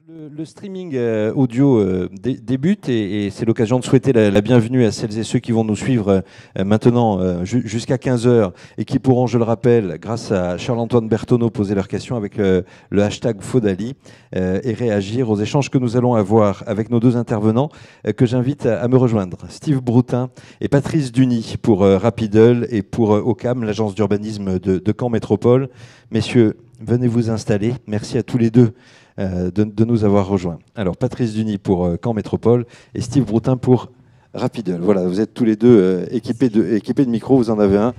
Le streaming audio débute et c'est l'occasion de souhaiter la bienvenue à celles et ceux qui vont nous suivre maintenant jusqu'à 15 heures et qui pourront, je le rappelle, grâce à Charles-Antoine Berthoneau, poser leurs questions avec le hashtag Faudali et réagir aux échanges que nous allons avoir avec nos deux intervenants que j'invite à me rejoindre. Steve Broutin et Patrice Duny pour Rapideul et pour OCAM, l'agence d'urbanisme de Caen Métropole. Messieurs, venez vous installer. Merci à tous les deux de nous avoir rejoints. Alors, Patrice Duny pour Caen Métropole et Steve Broutin pour Rapideul. Voilà, vous êtes tous les deux équipés de micros, vous en avez un,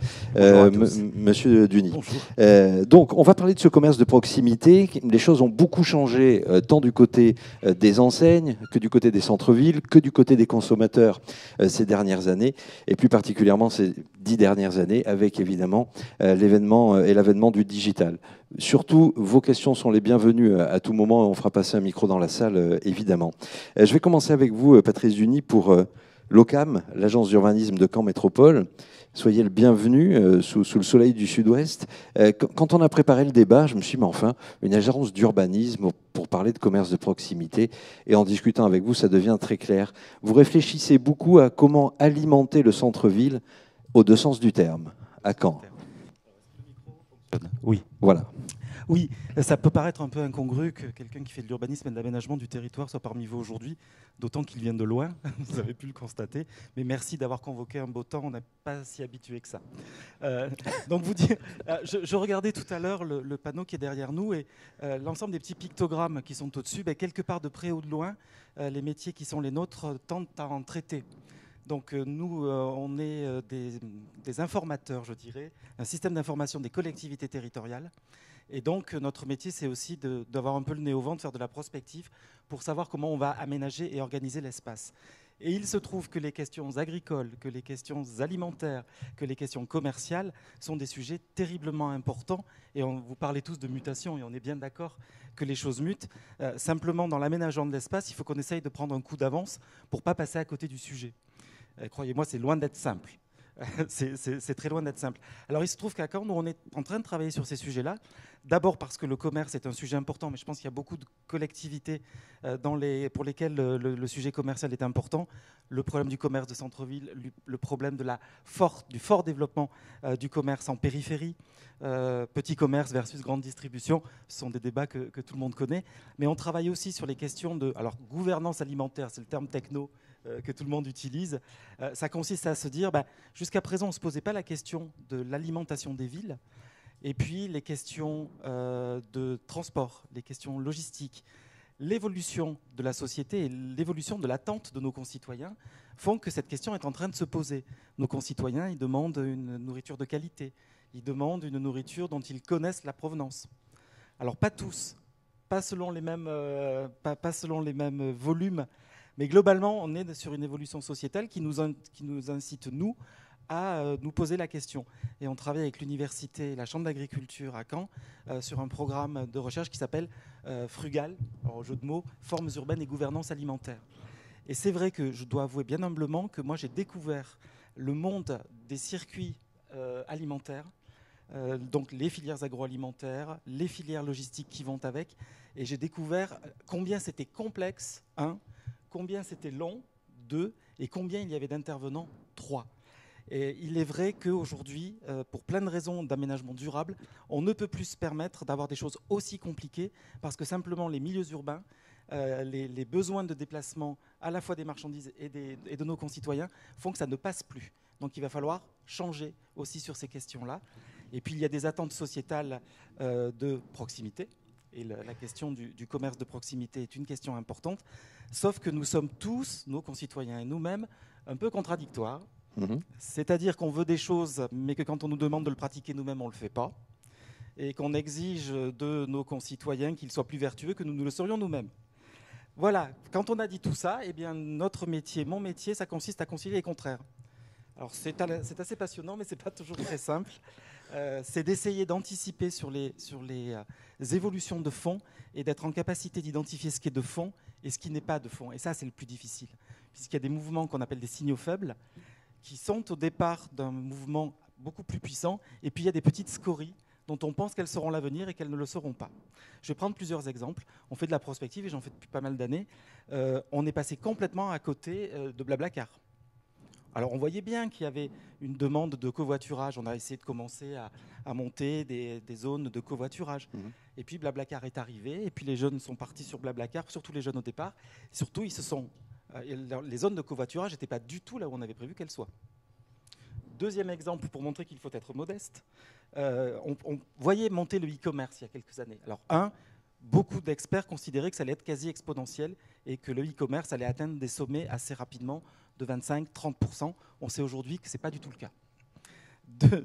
Monsieur Duny. Donc, on va parler de ce commerce de proximité. Les choses ont beaucoup changé, tant du côté des enseignes, que du côté des centres-villes, que du côté des consommateurs ces dernières années, et plus particulièrement ces 10 dernières années, avec évidemment l'avènement du digital. Surtout, vos questions sont les bienvenues à tout moment. On fera passer un micro dans la salle, évidemment. Je vais commencer avec vous, Patrice Duny, pour l'OCAM, l'agence d'urbanisme de Caen Métropole. Soyez le bienvenu sous le soleil du Sud-Ouest. Quand on a préparé le débat, je me suis dit, mais enfin, une agence d'urbanisme pour parler de commerce de proximité. Et en discutant avec vous, ça devient très clair. Vous réfléchissez beaucoup à comment alimenter le centre-ville aux deux sens du terme, à Caen. Oui. Voilà. Oui, ça peut paraître un peu incongru que quelqu'un qui fait de l'urbanisme et de l'aménagement du territoire soit parmi vous aujourd'hui, d'autant qu'il vient de loin, vous avez pu le constater. Mais merci d'avoir convoqué un beau temps, on n'est pas si habitué que ça. Donc vous dire, je regardais tout à l'heure le panneau qui est derrière nous et l'ensemble des petits pictogrammes qui sont au-dessus, quelque part de près ou de loin, les métiers qui sont les nôtres tentent à en traiter. Donc nous, on est des informateurs, je dirais, un système d'information des collectivités territoriales. Et donc notre métier, c'est aussi d'avoir un peu le nez au vent, de faire de la prospective pour savoir comment on va aménager et organiser l'espace. Et il se trouve que les questions agricoles, que les questions alimentaires, que les questions commerciales sont des sujets terriblement importants. Et vous parlez tous de mutation et on est bien d'accord que les choses mutent. Simplement, dans l'aménagement de l'espace, il faut qu'on essaye de prendre un coup d'avance pour ne pas passer à côté du sujet. Croyez-moi, c'est loin d'être simple. C'est très loin d'être simple. Alors, il se trouve qu'à Caen, nous, on est en train de travailler sur ces sujets-là. D'abord parce que le commerce est un sujet important, mais je pense qu'il y a beaucoup de collectivités pour lesquelles le sujet commercial est important. Le problème du commerce de centre-ville, le problème du fort développement du commerce en périphérie, petit commerce versus grande distribution, ce sont des débats que tout le monde connaît. Mais on travaille aussi sur les questions de gouvernance alimentaire, c'est le terme techno que tout le monde utilise. Ça consiste à se dire, jusqu'à présent, on ne se posait pas la question de l'alimentation des villes, et puis les questions de transport, les questions logistiques, l'évolution de la société et l'évolution de l'attente de nos concitoyens font que cette question est en train de se poser. Nos concitoyens, ils demandent une nourriture de qualité, ils demandent une nourriture dont ils connaissent la provenance. Alors pas tous, pas selon les mêmes volumes, mais globalement, on est sur une évolution sociétale qui nous incite, nous, à nous poser la question. Et on travaille avec l'université et la Chambre d'agriculture à Caen sur un programme de recherche qui s'appelle Frugal, alors, au jeu de mots, formes urbaines et gouvernance alimentaire. Et c'est vrai que je dois avouer bien humblement que moi, j'ai découvert le monde des circuits alimentaires, donc les filières agroalimentaires, les filières logistiques qui vont avec, et j'ai découvert combien c'était complexe, combien c'était long, 2, et combien il y avait d'intervenants, 3. Et il est vrai qu'aujourd'hui, pour plein de raisons d'aménagement durable, on ne peut plus se permettre d'avoir des choses aussi compliquées parce que simplement les milieux urbains, les besoins de déplacement à la fois des marchandises et de nos concitoyens font que ça ne passe plus. Donc il va falloir changer aussi sur ces questions-là. Et puis il y a des attentes sociétales de proximité. Et la question du commerce de proximité est une question importante, sauf que nous sommes tous, nos concitoyens et nous-mêmes, un peu contradictoires. C'est-à-dire qu'on veut des choses, mais que quand on nous demande de le pratiquer nous-mêmes, on ne le fait pas. Et qu'on exige de nos concitoyens qu'ils soient plus vertueux que nous ne le serions nous-mêmes. Voilà, quand on a dit tout ça, eh bien, notre métier, mon métier, ça consiste à concilier les contraires. Alors c'est assez passionnant, mais ce n'est pas toujours très simple. C'est d'essayer d'anticiper sur les évolutions de fond et d'être en capacité d'identifier ce qui est de fond et ce qui n'est pas de fond. Et ça, c'est le plus difficile, puisqu'il y a des mouvements qu'on appelle des signaux faibles, qui sont au départ d'un mouvement beaucoup plus puissant, et puis il y a des petites scories dont on pense qu'elles seront l'avenir et qu'elles ne le seront pas. Je vais prendre plusieurs exemples. On fait de la prospective et j'en fais depuis pas mal d'années. On est passé complètement à côté de Blablacar. Alors on voyait bien qu'il y avait une demande de covoiturage. On a essayé de commencer à monter des zones de covoiturage. Et puis Blablacar est arrivé, et puis les jeunes sont partis sur Blablacar, surtout les jeunes au départ. Surtout, les zones de covoiturage n'étaient pas du tout là où on avait prévu qu'elles soient. Deuxième exemple, pour montrer qu'il faut être modeste, on voyait monter le e-commerce il y a quelques années. Alors beaucoup d'experts considéraient que ça allait être quasi exponentiel et que le e-commerce allait atteindre des sommets assez rapidement de 25-30%. On sait aujourd'hui que ce n'est pas du tout le cas.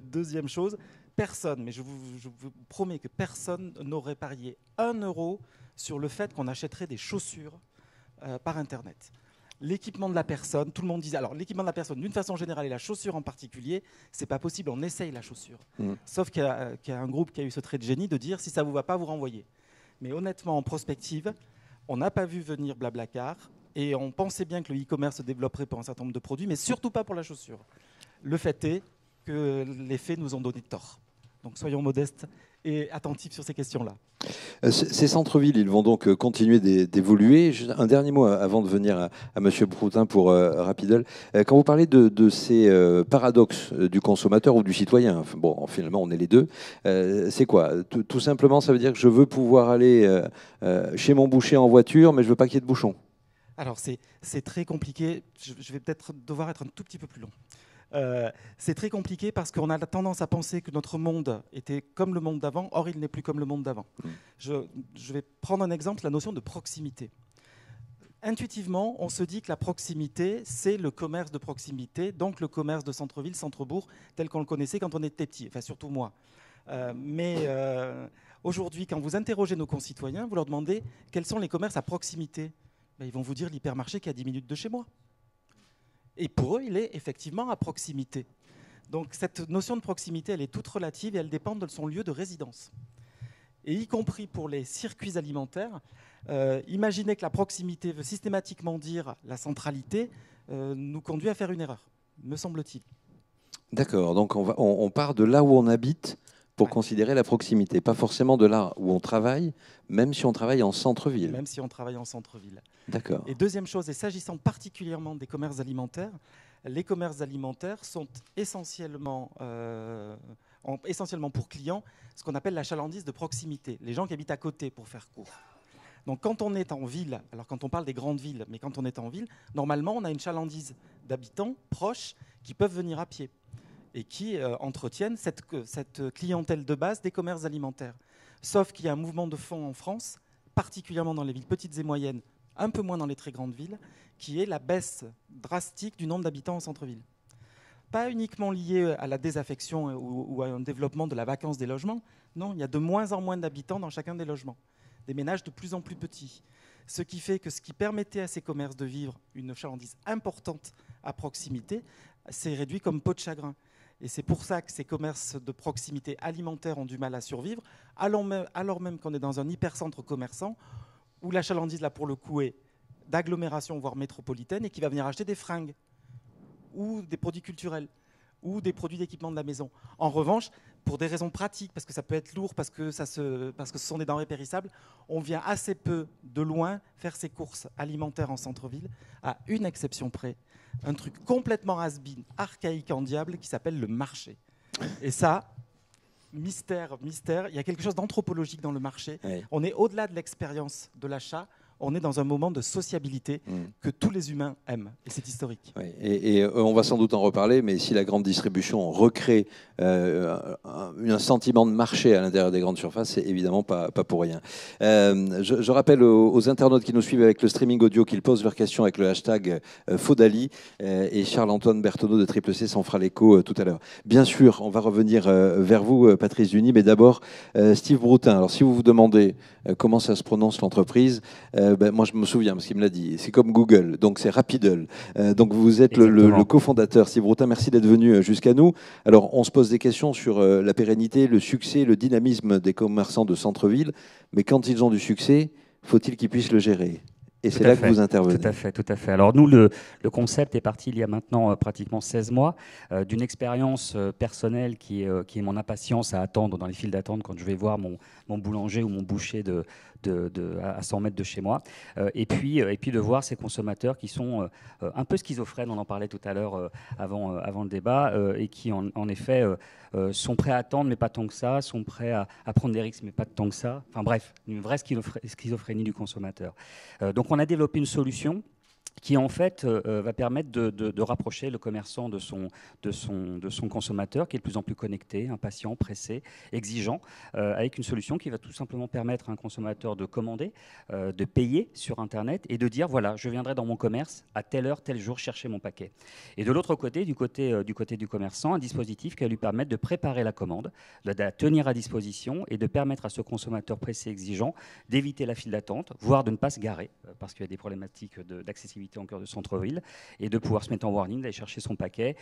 Deuxième chose, personne, mais je vous promets que personne n'aurait parié 1 euro sur le fait qu'on achèterait des chaussures par Internet. L'équipement de la personne, tout le monde disait, alors l'équipement de la personne d'une façon générale et la chaussure en particulier, c'est pas possible, on essaye la chaussure. Sauf qu'il y a un groupe qui a eu ce trait de génie de dire si ça vous va pas, vous renvoyez. Mais honnêtement, en prospective, on n'a pas vu venir Blablacar et on pensait bien que le e-commerce se développerait pour un certain nombre de produits, mais surtout pas pour la chaussure. Le fait est que les faits nous ont donné tort. Donc soyons modestes et attentifs sur ces questions-là. Ces centres-villes, ils vont donc continuer d'évoluer. Un dernier mot avant de venir à M. Broutin pour Rapidel. Quand vous parlez de ces paradoxes du consommateur ou du citoyen, bon, finalement, on est les deux, c'est quoi? Tout simplement, ça veut dire que je veux pouvoir aller chez mon boucher en voiture, mais je ne veux pas qu'il y ait de bouchons. Alors, c'est très compliqué. Je vais peut-être devoir être un tout petit peu plus long. C'est très compliqué parce qu'on a tendance à penser que notre monde était comme le monde d'avant, or il n'est plus comme le monde d'avant. Je vais prendre un exemple, la notion de proximité. Intuitivement, on se dit que la proximité, c'est le commerce de proximité, donc le commerce de centre-ville, centre-bourg, tel qu'on le connaissait quand on était petit, enfin surtout moi. Mais aujourd'hui, quand vous interrogez nos concitoyens, vous leur demandez quels sont les commerces à proximité. Ben, ils vont vous dire l'hypermarché qui est à 10 minutes de chez moi. Et pour eux, il est effectivement à proximité. Donc cette notion de proximité, elle est toute relative et elle dépend de son lieu de résidence. Et y compris pour les circuits alimentaires, imaginez que la proximité veut systématiquement dire la centralité, nous conduit à faire une erreur, me semble-t-il. D'accord, donc on part de là où on habite pour considérer la proximité, pas forcément de là où on travaille, même si on travaille en centre-ville. Même si on travaille en centre-ville. D'accord. Et deuxième chose, et s'agissant particulièrement des commerces alimentaires, les commerces alimentaires sont essentiellement pour clients ce qu'on appelle la chalandise de proximité, les gens qui habitent à côté pour faire court. Donc quand on est en ville, alors quand on parle des grandes villes, mais quand on est en ville, normalement on a une chalandise d'habitants proches qui peuvent venir à pied et qui entretiennent cette clientèle de base des commerces alimentaires. Sauf qu'il y a un mouvement de fond en France, particulièrement dans les villes petites et moyennes, un peu moins dans les très grandes villes, qui est la baisse drastique du nombre d'habitants en centre-ville. Pas uniquement lié à la désaffection ou à un développement de la vacance des logements, non, il y a de moins en moins d'habitants dans chacun des logements, des ménages de plus en plus petits. Ce qui fait que ce qui permettait à ces commerces de vivre une chalandise importante à proximité s'est réduit comme peau de chagrin. Et c'est pour ça que ces commerces de proximité alimentaire ont du mal à survivre, alors même qu'on est dans un hypercentre commerçant où la chalandise, là, pour le coup, est d'agglomération, voire métropolitaine, et qui va venir acheter des fringues ou des produits culturels ou des produits d'équipement de la maison. En revanche, pour des raisons pratiques, parce que ça peut être lourd, parce que ce sont des denrées périssables, on vient assez peu de loin faire ses courses alimentaires en centre-ville, à une exception près, un truc complètement has-been, archaïque en diable, qui s'appelle le marché. Et ça, mystère, il y a quelque chose d'anthropologique dans le marché. Oui. On est au-delà de l'expérience de l'achat, on est dans un moment de sociabilité que tous les humains aiment. Et c'est historique. Oui, et on va sans doute en reparler, mais si la grande distribution recrée un sentiment de marché à l'intérieur des grandes surfaces, c'est évidemment pas pour rien. Je rappelle aux internautes qui nous suivent avec le streaming audio qu'ils posent leurs questions avec le hashtag Faudali, et Charles-Antoine Berthoneau de Triple C s'en fera l'écho tout à l'heure. Bien sûr, on va revenir vers vous, Patrice Duny, mais d'abord, Steve Broutin. Alors, si vous vous demandez comment ça se prononce l'entreprise, moi je me souviens parce qu'il me l'a dit, c'est comme Google, donc c'est Rapidel. Donc vous êtes le cofondateur, Steve Broutin, merci d'être venu jusqu'à nous. Alors on se pose des questions sur la pérennité, le succès, le dynamisme des commerçants de centre-ville, mais quand ils ont du succès, faut-il qu'ils puissent le gérer? Et c'est là que vous intervenez. Tout à fait, tout à fait. Alors nous, le concept est parti il y a maintenant pratiquement 16 mois d'une expérience personnelle qui est mon impatience à attendre dans les files d'attente quand je vais voir mon boulanger ou mon boucher à 100 mètres de chez moi. Et puis de voir ces consommateurs qui sont un peu schizophrènes, on en parlait tout à l'heure avant le débat, et qui en effet sont prêts à attendre, mais pas tant que ça, sont prêts à prendre des risques, mais pas tant que ça. Enfin bref, une vraie schizophrénie du consommateur. Donc on a développé une solution qui en fait va permettre de rapprocher le commerçant de son consommateur, qui est de plus en plus connecté, impatient, pressé, exigeant, avec une solution qui va tout simplement permettre à un consommateur de commander, de payer sur Internet et de dire voilà, je viendrai dans mon commerce à telle heure, tel jour chercher mon paquet. Et de l'autre côté, du côté du commerçant, un dispositif qui va lui permettre de préparer la commande, de la tenir à disposition et de permettre à ce consommateur pressé, exigeant, d'éviter la file d'attente, voire de ne pas se garer, parce qu'il y a des problématiques d'accessibilité en cœur de centre-ville, et de pouvoir se mettre en warning, d'aller chercher son paquet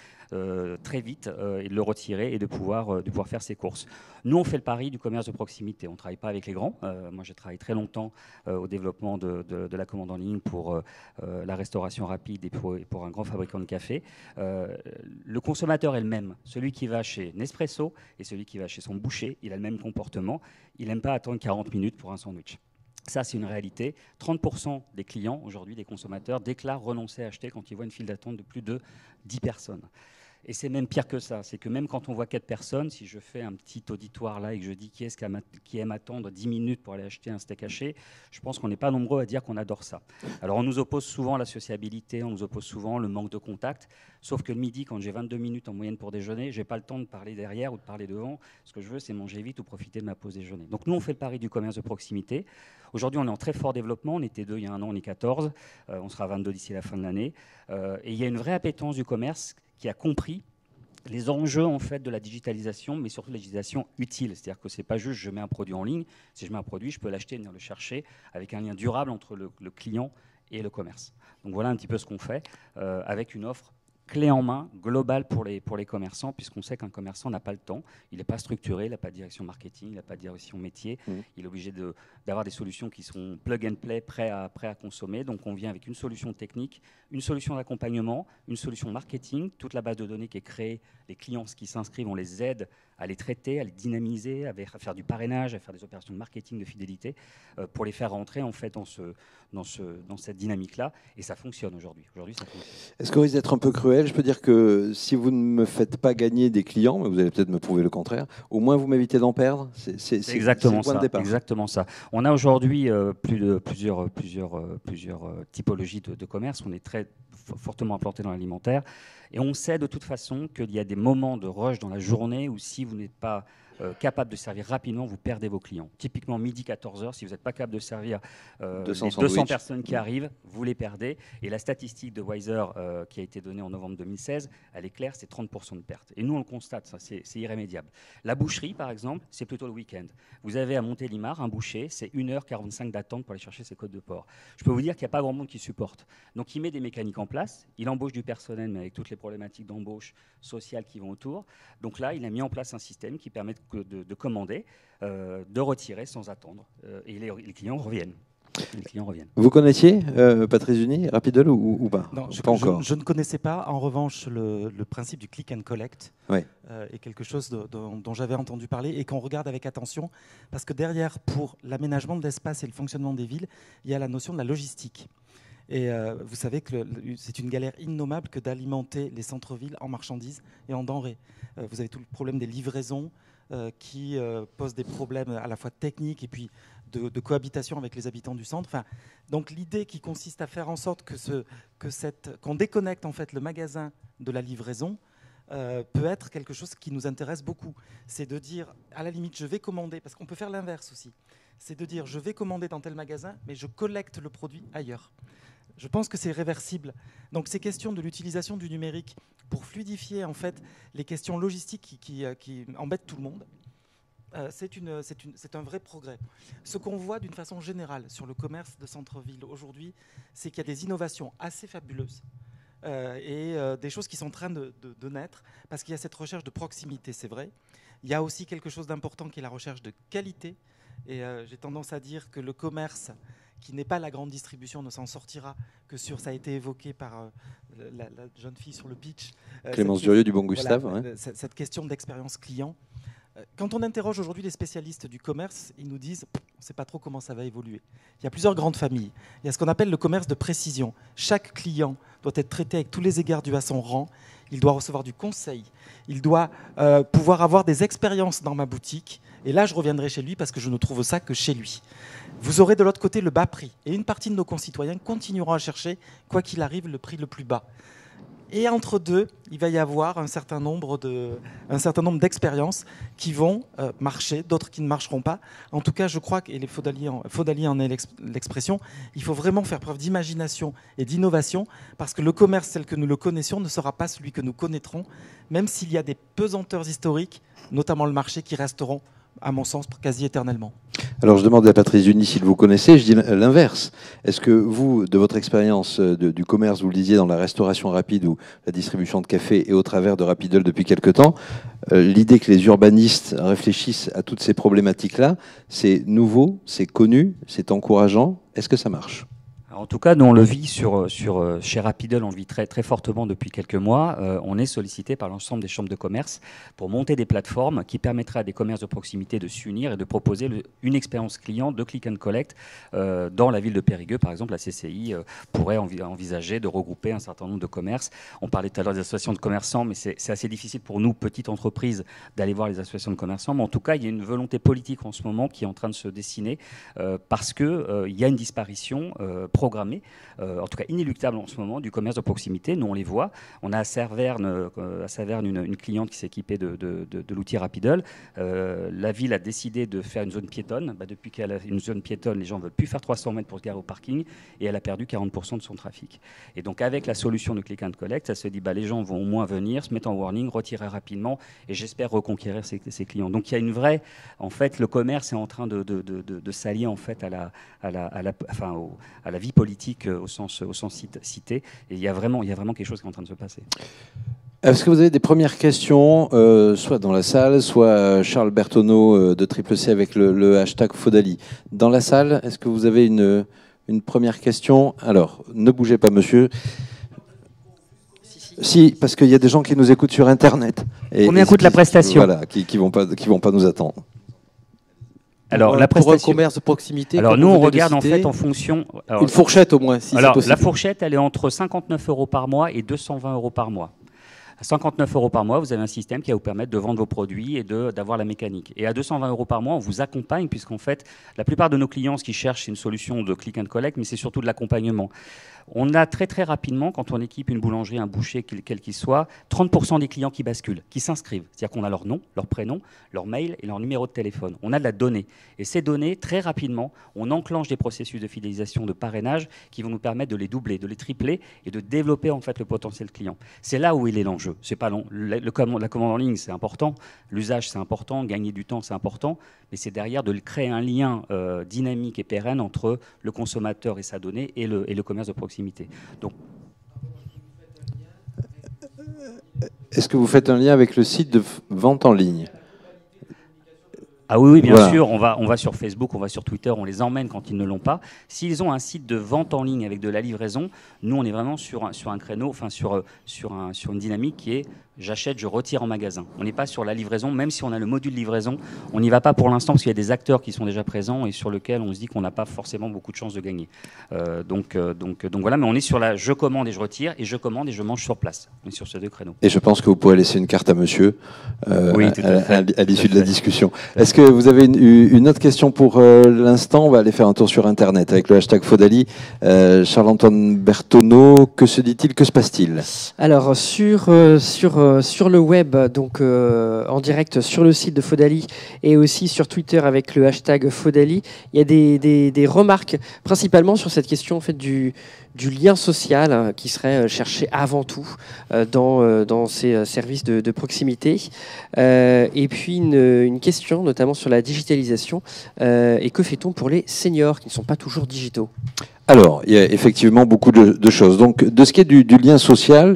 très vite et de le retirer et de pouvoir faire ses courses. Nous, on fait le pari du commerce de proximité. On ne travaille pas avec les grands. Moi, j'ai travaillé très longtemps au développement de la commande en ligne pour la restauration rapide et pour un grand fabricant de café. Le consommateur est le même. Celui qui va chez Nespresso et celui qui va chez son boucher, il a le même comportement. Il n'aime pas attendre 40 minutes pour un sandwich. Ça, c'est une réalité. 30% des clients, aujourd'hui, des consommateurs, déclarent renoncer à acheter quand ils voient une file d'attente de plus de 10 personnes. Et c'est même pire que ça. C'est que même quand on voit 4 personnes, si je fais un petit auditoire là et que je dis qui est-ce qui aime attendre 10 minutes pour aller acheter un steak haché, je pense qu'on n'est pas nombreux à dire qu'on adore ça. Alors on nous oppose souvent la sociabilité, on nous oppose souvent le manque de contact, sauf que le midi, quand j'ai 22 minutes en moyenne pour déjeuner, je n'ai pas le temps de parler derrière ou de parler devant. Ce que je veux, c'est manger vite ou profiter de ma pause déjeuner. Donc nous, on fait le pari du commerce de proximité. Aujourd'hui, on est en très fort développement. On était 2 il y a un an, on est 14. On sera 22 d'ici la fin de l'année. Et il y a une vraie appétence du commerce qui a compris les enjeux en fait de la digitalisation, mais surtout la digitalisation utile. C'est-à-dire que ce n'est pas juste je mets un produit en ligne. Si je mets un produit, je peux l'acheter, venir le chercher, avec un lien durable entre le client et le commerce. Donc voilà un petit peu ce qu'on fait, avec une offre clé en main, globale pour les commerçants, puisqu'on sait qu'un commerçant n'a pas le temps, il n'est pas structuré, il n'a pas de direction marketing, il n'a pas de direction métier, il est obligé d'avoir des solutions qui sont plug and play, prêts à consommer. Donc on vient avec une solution technique, une solution d'accompagnement, une solution marketing, toute la base de données qui est créée, les clients qui s'inscrivent, on les aide à les traiter, à les dynamiser, à faire du parrainage, à faire des opérations de marketing, de fidélité, pour les faire rentrer en fait dans cette dynamique-là. Et ça fonctionne aujourd'hui. Aujourd'hui, ça fonctionne. Est-ce qu'on risque d'être un peu cruel? Je peux dire que si vous ne me faites pas gagner des clients, mais vous allez peut-être me prouver le contraire, au moins vous m'évitez d'en perdre. C'est exactement le point ça. de départ. Exactement ça. On a aujourd'hui plusieurs typologies de commerce. On est très fortement implanté dans l'alimentaire. Et on sait de toute façon qu'il y a des moments de rush dans la journée où si vous n'êtes pas capable de servir rapidement, vous perdez vos clients. Typiquement, midi 14h, si vous n'êtes pas capable de servir 200 personnes qui arrivent, vous les perdez. Et la statistique de Wiser qui a été donnée en novembre 2016, elle est claire, c'est 30% de perte. Et nous, on le constate, ça, c'est irrémédiable. La boucherie, par exemple, c'est plutôt le week-end. Vous avez à Montélimar un boucher, c'est 1h45 d'attente pour aller chercher ses côtes de porc. Je peux vous dire qu'il n'y a pas grand monde qui supporte. Donc, il met des mécaniques en place, il embauche du personnel, mais avec toutes les problématiques d'embauche sociale qui vont autour. Donc là, il a mis en place un système qui permet de commander, de retirer sans attendre. Et les clients reviennent. Vous connaissiez Patrice Uni, Rapidol ou pas? Non, pas encore. Je ne connaissais pas. En revanche, le principe du click and collect ouais. est quelque chose dont j'avais entendu parler et qu'on regarde avec attention, parce que derrière, pour l'aménagement de l'espace et le fonctionnement des villes, il y a la notion de la logistique. Et vous savez que c'est une galère innommable que d'alimenter les centres-villes en marchandises et en denrées. Vous avez tout le problème des livraisons qui posent des problèmes à la fois techniques et puis de cohabitation avec les habitants du centre. Enfin, donc l'idée qui consiste à faire en sorte qu'on déconnecte en fait le magasin de la livraison peut être quelque chose qui nous intéresse beaucoup. C'est de dire, à la limite, je vais commander, parce qu'on peut faire l'inverse aussi. C'est de dire, je vais commander dans tel magasin, mais je collecte le produit ailleurs. Je pense que c'est réversible. Donc ces questions de l'utilisation du numérique pour fluidifier en fait les questions logistiques qui embêtent tout le monde, c'est un vrai progrès. Ce qu'on voit d'une façon générale sur le commerce de centre-ville aujourd'hui, c'est qu'il y a des innovations assez fabuleuses et des choses qui sont en train de naître, parce qu'il y a cette recherche de proximité, c'est vrai. Il y a aussi quelque chose d'important qui est la recherche de qualité. Et j'ai tendance à dire que le commerce qui n'est pas la grande distribution, ne s'en sortira que sur, ça a été évoqué par la jeune fille sur le pitch. Clémence Durieux du Bon Gustave. Voilà, Ouais. cette question d'expérience client. Quand on interroge aujourd'hui les spécialistes du commerce, ils nous disent on ne sait pas trop comment ça va évoluer. Il y a plusieurs grandes familles. Il y a ce qu'on appelle le commerce de précision. Chaque client doit être traité avec tous les égards dus à son rang. Il doit recevoir du conseil. Il doit pouvoir avoir des expériences dans ma boutique. Et là, je reviendrai chez lui parce que je ne trouve ça que chez lui. Vous aurez de l'autre côté le bas prix. Et une partie de nos concitoyens continueront à chercher, quoi qu'il arrive, le prix le plus bas. Et entre deux, il va y avoir un certain nombre d'expériences qui vont marcher, d'autres qui ne marcheront pas. En tout cas, je crois, et les Faudali en est l'expression, il faut vraiment faire preuve d'imagination et d'innovation, parce que le commerce tel que nous le connaissions ne sera pas celui que nous connaîtrons, même s'il y a des pesanteurs historiques, notamment le marché, qui resteront, à mon sens, quasi éternellement. Alors je demande à Patrice Duny s'il vous connaissez, je dis l'inverse. Est-ce que vous, de votre expérience du commerce, vous le disiez dans la restauration rapide ou la distribution de café et au travers de Rapidol depuis quelque temps, l'idée que les urbanistes réfléchissent à toutes ces problématiques-là, c'est nouveau, c'est connu, c'est encourageant. Est-ce que ça marche ? En tout cas, nous, on le vit chez Rapidol, on le vit très, très fortement depuis quelques mois. On est sollicité par l'ensemble des chambres de commerce pour monter des plateformes qui permettraient à des commerces de proximité de s'unir et de proposer une expérience client de click and collect. Dans la ville de Périgueux, par exemple, la CCI pourrait envisager de regrouper un certain nombre de commerces. On parlait tout à l'heure des associations de commerçants, mais c'est assez difficile pour nous, petites entreprises, d'aller voir les associations de commerçants. Mais en tout cas, il y a une volonté politique en ce moment qui est en train de se dessiner parce qu'il y a une disparition programmée, en tout cas inéluctable en ce moment, du commerce de proximité. Nous, on les voit. On a à Saverne une cliente qui s'est équipée de l'outil Rapidol. La ville a décidé de faire une zone piétonne. Depuis qu'elle a une zone piétonne, les gens ne veulent plus faire 300 mètres pour se garer au parking et elle a perdu 40% de son trafic. Et donc, avec la solution de Click and Collect, ça se dit les gens vont au moins venir, se mettre en warning, retirer rapidement et j'espère reconquérir ces clients. Donc, il y a une vraie... En fait, le commerce est en train de s'allier en fait à la vie politique au sens cité. Et il y a vraiment quelque chose qui est en train de se passer. Est-ce que vous avez des premières questions, soit dans la salle, soit Charles Bertoneau de Triple C avec le hashtag Faudali. Dans la salle, est-ce que vous avez une première question? Alors, ne bougez pas, monsieur. Si, parce qu'il y a des gens qui nous écoutent sur Internet. Combien coûte la prestation? Voilà, qui vont pas nous attendre. Alors, pour un commerce de proximité. Alors, nous, on regarde en fait en fonction. Alors, une fourchette au moins, si c'est possible. La fourchette, elle est entre 59 € par mois et 220 € par mois. À 59 € par mois, vous avez un système qui va vous permettre de vendre vos produits et d'avoir la mécanique. Et à 220 € par mois, on vous accompagne, puisqu'en fait, la plupart de nos clients, ce qu'ils cherchent, c'est une solution de click and collect, mais c'est surtout de l'accompagnement. On a très très rapidement, quand on équipe une boulangerie, un boucher, quel qu'il soit, 30% des clients qui basculent, qui s'inscrivent. C'est-à-dire qu'on a leur nom, leur prénom, leur mail et leur numéro de téléphone. On a de la donnée. Et ces données, très rapidement, on enclenche des processus de fidélisation, de parrainage qui vont nous permettre de les doubler, de les tripler et de développer en fait le potentiel client. C'est là où il est l'enjeu. C'est pas long. La commande en ligne, c'est important. L'usage, c'est important. Gagner du temps, c'est important. Mais c'est derrière de créer un lien dynamique et pérenne entre le consommateur et sa donnée et le commerce de proximité. Donc, est-ce que vous faites un lien avec le site de vente en ligne? Ah oui, bien sûr, on va sur Facebook, on va sur Twitter, on les emmène quand ils ne l'ont pas. S'ils ont un site de vente en ligne avec de la livraison, nous on est vraiment sur un créneau, enfin sur une dynamique qui est j'achète, je retire en magasin. On n'est pas sur la livraison, même si on a le module livraison, on n'y va pas pour l'instant parce qu'il y a des acteurs qui sont déjà présents et sur lesquels on se dit qu'on n'a pas forcément beaucoup de chances de gagner. Donc voilà, mais on est sur la je commande et je retire, et je commande et je mange sur place. On est sur ces deux créneaux. Et je pense que vous pourrez laisser une carte à monsieur oui, tout à fait. à l'issue de la discussion. Est-ce que vous avez une autre question pour l'instant? On va aller faire un tour sur Internet avec le hashtag Faudali. Charles-Antoine Bertoneau, que se dit-il, que se passe-t-il? Alors, sur le web, donc en direct sur le site de Faudali et aussi sur Twitter avec le hashtag Faudali, il y a des remarques principalement sur cette question en fait, du lien social qui serait cherché avant tout dans ces services de proximité. Et puis une question notamment sur la digitalisation. Et que fait-on pour les seniors qui ne sont pas toujours digitaux? Alors, il y a effectivement beaucoup de choses. Donc, de ce qui est du lien social,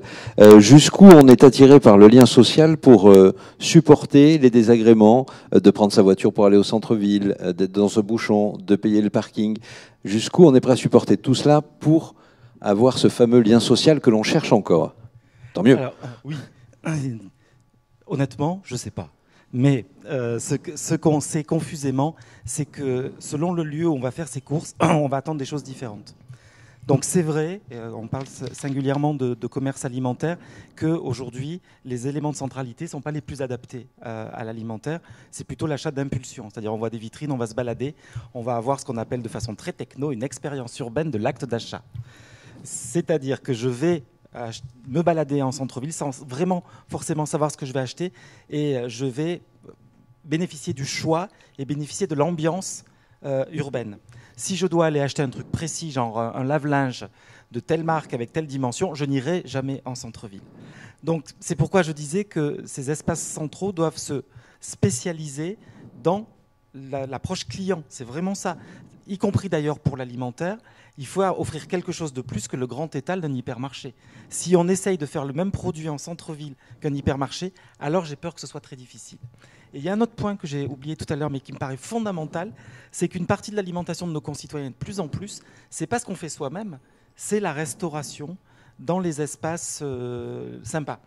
jusqu'où on est attiré par le lien social pour supporter les désagréments de prendre sa voiture pour aller au centre-ville, d'être dans ce bouchon, de payer le parking. Jusqu'où on est prêt à supporter tout cela pour avoir ce fameux lien social que l'on cherche encore. Tant mieux. Alors, oui. Honnêtement, je ne sais pas. Mais ce qu'on sait confusément, c'est que selon le lieu où on va faire ses courses, on va attendre des choses différentes. Donc c'est vrai, on parle singulièrement de commerce alimentaire, qu'aujourd'hui, les éléments de centralité ne sont pas les plus adaptés à l'alimentaire. C'est plutôt l'achat d'impulsion. C'est-à-dire on voit des vitrines, on va se balader, on va avoir ce qu'on appelle de façon très techno une expérience urbaine de l'acte d'achat. C'est-à-dire que je vais me balader en centre-ville sans vraiment forcément savoir ce que je vais acheter et je vais bénéficier du choix et bénéficier de l'ambiance urbaine. Si je dois aller acheter un truc précis, genre un lave-linge de telle marque avec telle dimension, je n'irai jamais en centre-ville. Donc c'est pourquoi je disais que ces espaces centraux doivent se spécialiser dans l'approche client. C'est vraiment ça, y compris d'ailleurs pour l'alimentaire. Il faut offrir quelque chose de plus que le grand étal d'un hypermarché. Si on essaye de faire le même produit en centre-ville qu'un hypermarché, alors j'ai peur que ce soit très difficile. Et il y a un autre point que j'ai oublié tout à l'heure, mais qui me paraît fondamental, c'est qu'une partie de l'alimentation de nos concitoyens, de plus en plus, c'est pas ce qu'on fait soi-même, c'est la restauration dans les espaces sympas.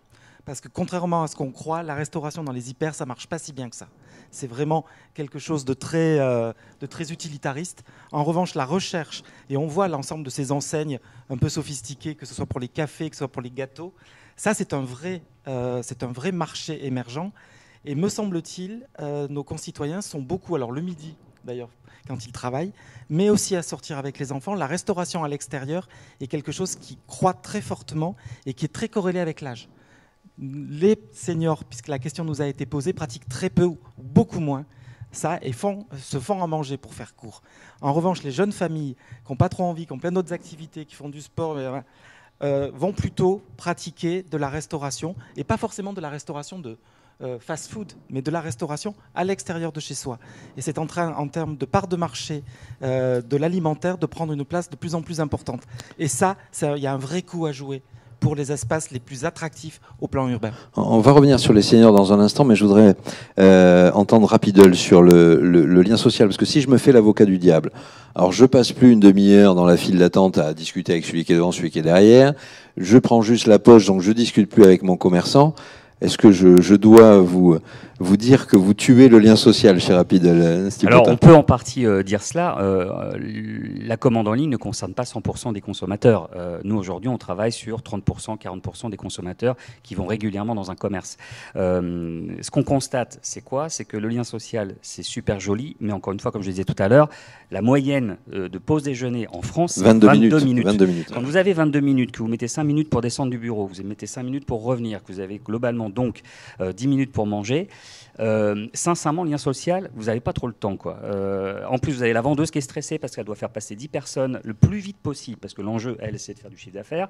Parce que contrairement à ce qu'on croit, la restauration dans les hyper, ça marche pas si bien que ça. C'est vraiment quelque chose de très utilitariste. En revanche, la recherche, et on voit l'ensemble de ces enseignes un peu sophistiquées, que ce soit pour les cafés, que ce soit pour les gâteaux, ça c'est un vrai marché émergent. Et me semble-t-il, nos concitoyens sont beaucoup, alors le midi d'ailleurs, quand ils travaillent, mais aussi à sortir avec les enfants. La restauration à l'extérieur est quelque chose qui croît très fortement et qui est très corrélé avec l'âge. Les seniors, puisque la question nous a été posée, pratiquent très peu ou beaucoup moins ça et se font à manger pour faire court. En revanche, les jeunes familles qui n'ont pas trop envie, qui ont plein d'autres activités, qui font du sport, vont plutôt pratiquer de la restauration, et pas forcément de la restauration de fast-food, mais de la restauration à l'extérieur de chez soi. Et c'est en train, en termes de part de marché de l'alimentaire, de prendre une place de plus en plus importante. Et ça, il y a un vrai coup à jouer pour les espaces les plus attractifs au plan urbain. On va revenir sur les seniors dans un instant, mais je voudrais entendre Rapidol sur le lien social, parce que si je me fais l'avocat du diable, alors je passe plus une demi-heure dans la file d'attente à discuter avec celui qui est devant, celui qui est derrière, je prends juste la poche, donc je discute plus avec mon commerçant. Est-ce que je dois vous dire que vous tuez le lien social chez Rapidol? Alors, on peut en partie dire cela. La commande en ligne ne concerne pas 100% des consommateurs. Nous, aujourd'hui, on travaille sur 30%, 40% des consommateurs qui vont régulièrement dans un commerce. Ce qu'on constate, c'est quoi? C'est que le lien social, c'est super joli, mais encore une fois, comme je le disais tout à l'heure, la moyenne de pause déjeuner en France, c'est 22 minutes. 22 minutes. Quand vous avez 22 minutes, que vous mettez 5 minutes pour descendre du bureau, vous mettez 5 minutes pour revenir, que vous avez globalement donc 10 minutes pour manger, sincèrement, lien social, vous n'avez pas trop le temps, quoi. En plus, vous avez la vendeuse qui est stressée parce qu'elle doit faire passer 10 personnes le plus vite possible, parce que l'enjeu, elle, c'est de faire du chiffre d'affaires.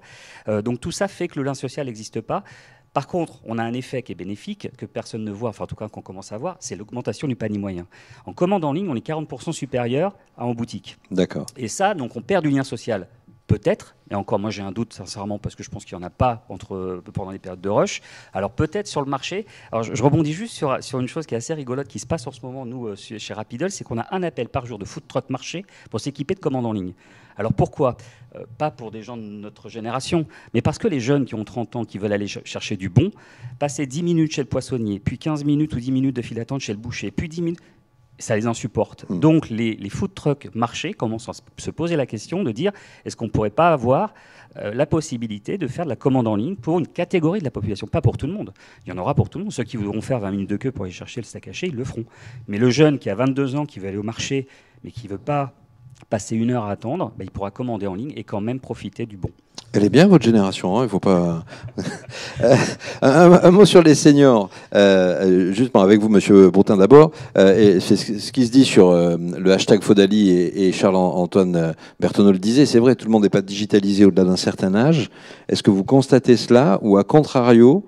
Donc tout ça fait que le lien social n'existe pas. Par contre, on a un effet qui est bénéfique, que personne ne voit, enfin en tout cas qu'on commence à voir, c'est l'augmentation du panier moyen. En commande en ligne, on est 40% supérieur à en boutique. D'accord. Et ça, donc on perd du lien social. Peut-être, et encore moi j'ai un doute sincèrement parce que je pense qu'il n'y en a pas pendant les périodes de rush. Alors peut-être sur le marché, alors je rebondis juste sur une chose qui est assez rigolote qui se passe en ce moment nous chez Rapidol, c'est qu'on a un appel par jour de food truck marché pour s'équiper de commandes en ligne. Alors pourquoi? Pas pour des gens de notre génération, mais parce que les jeunes qui ont 30 ans, qui veulent aller chercher du bon, passer 10 minutes chez le poissonnier, puis 15 minutes ou 10 minutes de file d'attente chez le boucher, puis 10 minutes... ça les insupporte. Donc les food trucks marchés commencent à se poser la question de dire est-ce qu'on ne pourrait pas avoir la possibilité de faire de la commande en ligne pour une catégorie de la population, pas pour tout le monde. Il y en aura pour tout le monde. Ceux qui voudront faire 20 minutes de queue pour aller chercher le steak haché, ils le feront. Mais le jeune qui a 22 ans, qui veut aller au marché, mais qui ne veut pas passer une heure à attendre, il pourra commander en ligne et quand même profiter du bon. Elle est bien, votre génération, hein, il ne faut pas... un mot sur les seniors, justement avec vous, Monsieur Broutin d'abord, et c'est ce qui se dit sur le hashtag Fodali, et Charles-Antoine Berthenot le disait, c'est vrai, tout le monde n'est pas digitalisé au-delà d'un certain âge. Est-ce que vous constatez cela, ou à contrario,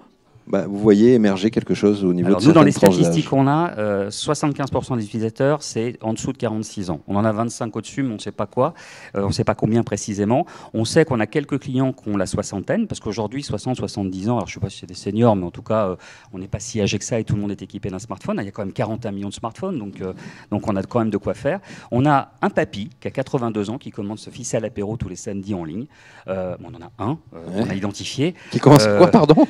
vous voyez émerger quelque chose au niveau Alors, de nous, dans les certaines tranches d'âge. statistiques qu'on a, 75% des utilisateurs, c'est en dessous de 46 ans. On en a 25 au-dessus, mais on ne sait pas quoi. On ne sait pas combien précisément. On sait qu'on a quelques clients qui ont la soixantaine, parce qu'aujourd'hui, 60-70 ans, alors je ne sais pas si c'est des seniors, mais en tout cas, on n'est pas si âgé que ça et tout le monde est équipé d'un smartphone. Il y a quand même 41 millions de smartphones, donc on a quand même de quoi faire. On a un papy qui a 82 ans, qui commande ce fils à l'apéro tous les samedis en ligne. On en a un, on a identifié. Qui commence quoi, pardon?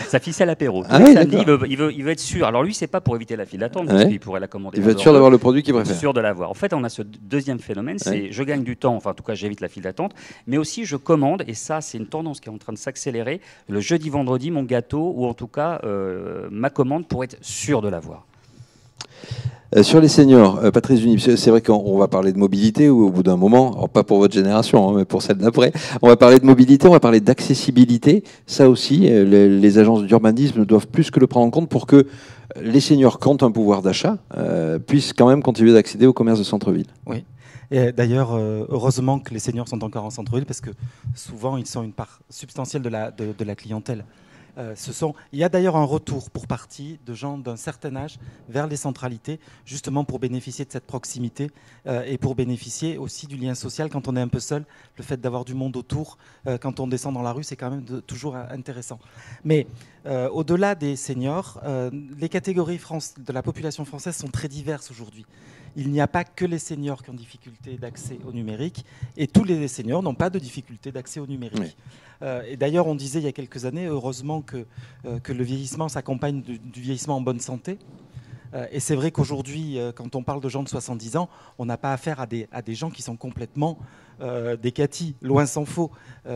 Sa fille à l'apéro. Ah Tous oui, les samedis, d'accord. il veut être sûr. Alors lui, c'est pas pour éviter la file d'attente, parce Ouais. qu'il pourrait la commander. Il veut être sûr d'avoir le produit qu'il Il veut préfère. être sûr de l'avoir. En fait, on a ce deuxième phénomène, c'est je gagne du temps, enfin en tout cas j'évite la file d'attente, mais aussi je commande, et ça c'est une tendance qui est en train de s'accélérer, le jeudi, vendredi, mon gâteau, ou en tout cas ma commande pour être sûr de l'avoir. Sur les seniors, Patrice Junip, c'est vrai qu'on va parler de mobilité au bout d'un moment, alors pas pour votre génération, mais pour celle d'après. On va parler de mobilité, on va parler d'accessibilité. Ça aussi, les agences d'urbanisme doivent plus que le prendre en compte pour que les seniors qui ont un pouvoir d'achat puissent quand même continuer d'accéder au commerce de centre-ville. Oui. Et d'ailleurs, heureusement que les seniors sont encore en centre-ville, parce que souvent, ils sont une part substantielle de la clientèle. Il y a d'ailleurs un retour pour partie de gens d'un certain âge vers les centralités, justement pour bénéficier de cette proximité et pour bénéficier aussi du lien social quand on est un peu seul. Le fait d'avoir du monde autour quand on descend dans la rue, c'est quand même toujours intéressant. Mais au-delà des seniors, les catégories de la population française sont très diverses aujourd'hui. Il n'y a pas que les seniors qui ont difficulté d'accès au numérique, et tous les seniors n'ont pas de difficulté d'accès au numérique. Oui. Et d'ailleurs, on disait il y a quelques années, heureusement que le vieillissement s'accompagne du vieillissement en bonne santé. Et c'est vrai qu'aujourd'hui, quand on parle de gens de 70 ans, on n'a pas affaire à des gens qui sont complètement des cathis, loin s'en faut.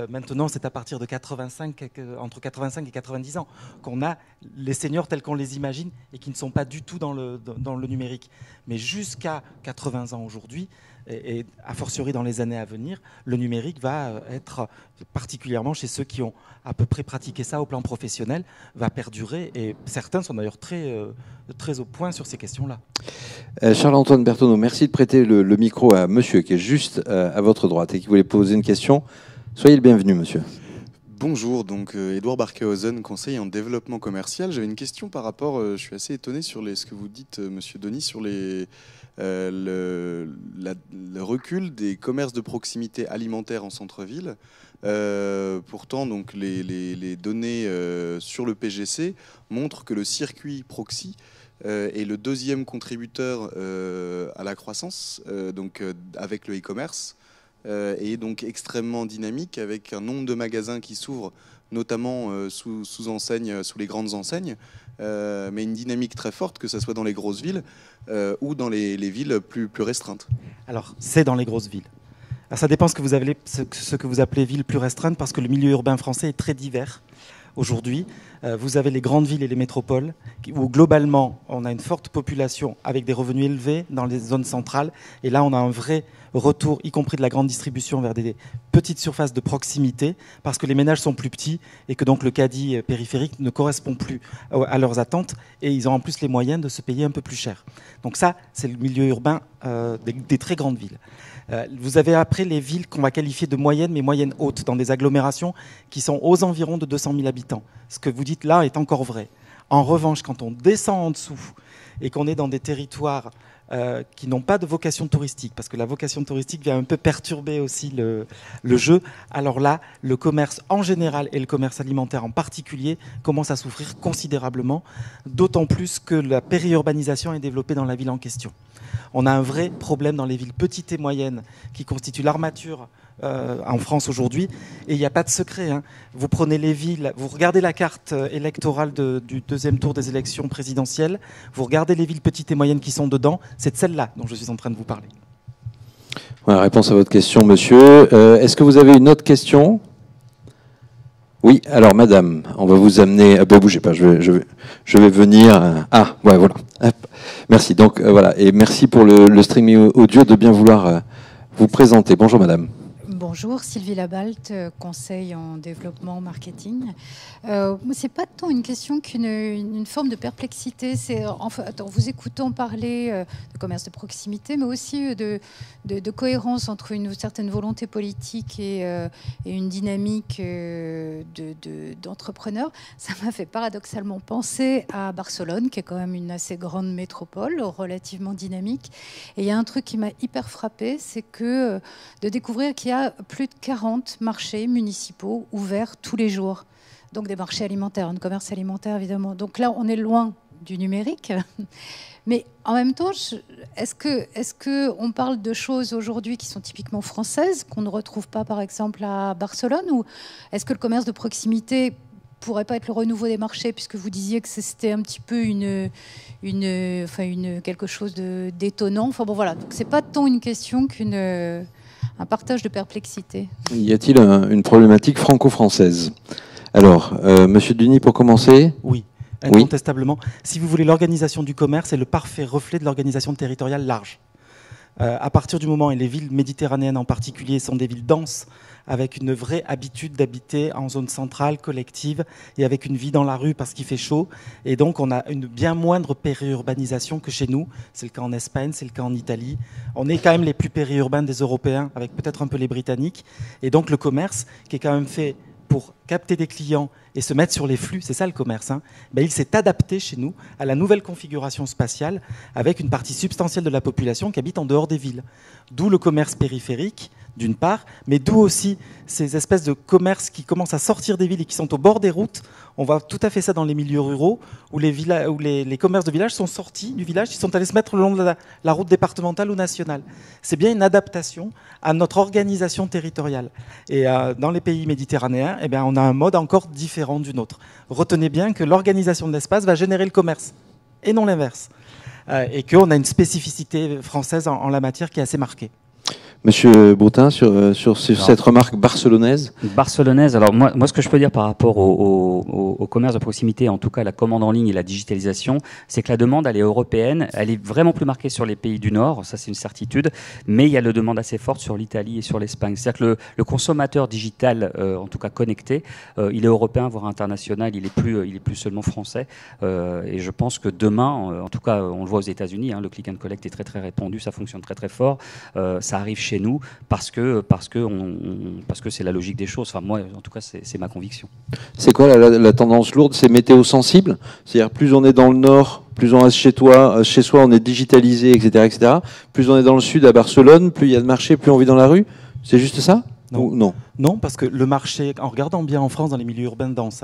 Maintenant, c'est à partir de entre 85 et 90 ans qu'on a les seniors tels qu'on les imagine et qui ne sont pas du tout dans le numérique. Mais jusqu'à 80 ans aujourd'hui, et a fortiori dans les années à venir, le numérique va être, particulièrement chez ceux qui ont à peu près pratiqué ça au plan professionnel, va perdurer. Et certains sont d'ailleurs très au point sur ces questions-là. Charles-Antoine Berthoneau, merci de prêter le micro à monsieur qui est juste à votre droite et qui voulait poser une question. Soyez le bienvenu, monsieur. Bonjour, donc Édouard Barkehausen, conseiller en développement commercial. J'avais une question par rapport, je suis assez étonné sur ce que vous dites, monsieur Denis, sur le recul des commerces de proximité alimentaire en centre-ville. Pourtant, donc, les données sur le PGC montrent que le circuit proxy est le deuxième contributeur à la croissance, avec le e-commerce. Et donc extrêmement dynamique, avec un nombre de magasins qui s'ouvrent, notamment sous les grandes enseignes, mais une dynamique très forte, que ce soit dans les grosses villes ou dans les villes plus restreintes. Alors, c'est dans les grosses villes. Alors, ça dépend ce que vous appelez villes plus restreintes, parce que le milieu urbain français est très divers. Aujourd'hui, vous avez les grandes villes et les métropoles où globalement on a une forte population avec des revenus élevés dans les zones centrales, et là on a un vrai retour, y compris de la grande distribution, vers des petites surfaces de proximité, parce que les ménages sont plus petits et que donc le caddie périphérique ne correspond plus à leurs attentes, et ils ont en plus les moyens de se payer un peu plus cher. Donc ça, c'est le milieu urbain des très grandes villes. Vous avez après les villes qu'on va qualifier de moyennes, mais moyennes hautes, dans des agglomérations qui sont aux environs de 200 000 habitants. Ce que vous dites là est encore vrai. En revanche, quand on descend en dessous et qu'on est dans des territoires qui n'ont pas de vocation touristique, parce que la vocation touristique vient un peu perturber aussi le jeu, alors là, le commerce en général et le commerce alimentaire en particulier commencent à souffrir considérablement, d'autant plus que la périurbanisation est développée dans la ville en question. On a un vrai problème dans les villes petites et moyennes qui constituent l'armature en France aujourd'hui, et il n'y a pas de secret. Hein. Vous prenez les villes, vous regardez la carte électorale du deuxième tour des élections présidentielles, vous regardez les villes petites et moyennes qui sont dedans, c'est de celle-là dont je suis en train de vous parler. Voilà, réponse à votre question, monsieur. Est-ce que vous avez une autre question ? Oui, alors madame, on va vous amener... bougez pas, je vais venir... ouais, voilà. Hop. Merci. Donc voilà, et merci pour le streaming audio de bien vouloir vous présenter. Bonjour madame. Bonjour, Sylvie Labalte, conseil en développement marketing. C'est pas tant une question qu'une forme de perplexité. C'est en vous écoutant parler de commerce de proximité, mais aussi de cohérence entre une certaine volonté politique et une dynamique d'entrepreneur. Ça m'a fait paradoxalement penser à Barcelone, qui est quand même une assez grande métropole, relativement dynamique. Et il y a un truc qui m'a hyper frappé, c'est que de découvrir qu'il y a plus de 40 marchés municipaux ouverts tous les jours. Donc des marchés alimentaires, un commerce alimentaire évidemment. Donc là, on est loin du numérique. Mais en même temps, est-ce que on parle de choses aujourd'hui qui sont typiquement françaises, qu'on ne retrouve pas par exemple à Barcelone, ou est-ce que le commerce de proximité pourrait pas être le renouveau des marchés, puisque vous disiez que c'était un petit peu quelque chose d'étonnant. Enfin bon voilà, donc c'est pas tant une question un partage de perplexité. Y a-t-il une problématique franco-française? Alors, Monsieur Duny, pour commencer. Oui, incontestablement. Oui. Si vous voulez, l'organisation du commerce est le parfait reflet de l'organisation territoriale large. À partir du moment où les villes méditerranéennes en particulier sont des villes denses, avec une vraie habitude d'habiter en zone centrale, collective, et avec une vie dans la rue parce qu'il fait chaud. Et donc, on a une bien moindre périurbanisation que chez nous. C'est le cas en Espagne, c'est le cas en Italie. On est quand même les plus périurbains des Européens, avec peut-être un peu les Britanniques. Et donc, le commerce, qui est quand même fait pour capter des clients et se mettre sur les flux, c'est ça le commerce, il s'est adapté chez nous à la nouvelle configuration spatiale avec une partie substantielle de la population qui habite en dehors des villes. D'où le commerce périphérique, d'une part, mais d'où aussi ces espèces de commerces qui commencent à sortir des villes et qui sont au bord des routes. On voit tout à fait ça dans les milieux ruraux, où les commerces de village sont sortis du village, ils sont allés se mettre le long de la route départementale ou nationale. C'est bien une adaptation à notre organisation territoriale. Et dans les pays méditerranéens, on a un mode encore différent du nôtre. Retenez bien que l'organisation de l'espace va générer le commerce, et non l'inverse. Et qu'on a une spécificité française en la matière qui est assez marquée. Monsieur Broutin, sur cette remarque barcelonaise. Barcelonaise, alors moi ce que je peux dire par rapport au commerce de proximité, en tout cas la commande en ligne et la digitalisation, c'est que la demande, elle est européenne, elle est vraiment plus marquée sur les pays du Nord, ça c'est une certitude, mais il y a une demande assez forte sur l'Italie et sur l'Espagne. C'est-à-dire que le consommateur digital, en tout cas connecté, il est européen, voire international, il est plus seulement français. Et je pense que demain, en tout cas on le voit aux États-Unis, le click and collect est très très répandu, ça fonctionne très très fort, ça arrive chez nous parce que c'est la logique des choses. Enfin, moi, en tout cas, c'est ma conviction. C'est quoi la tendance lourde? C'est météo sensible? C'est-à-dire plus on est dans le nord, plus on reste chez soi, on est digitalisé, etc., etc. Plus on est dans le sud, à Barcelone, plus il y a de marché, plus on vit dans la rue. C'est juste ça? Non. Non, parce que le marché, en regardant bien en France, dans les milieux urbains denses,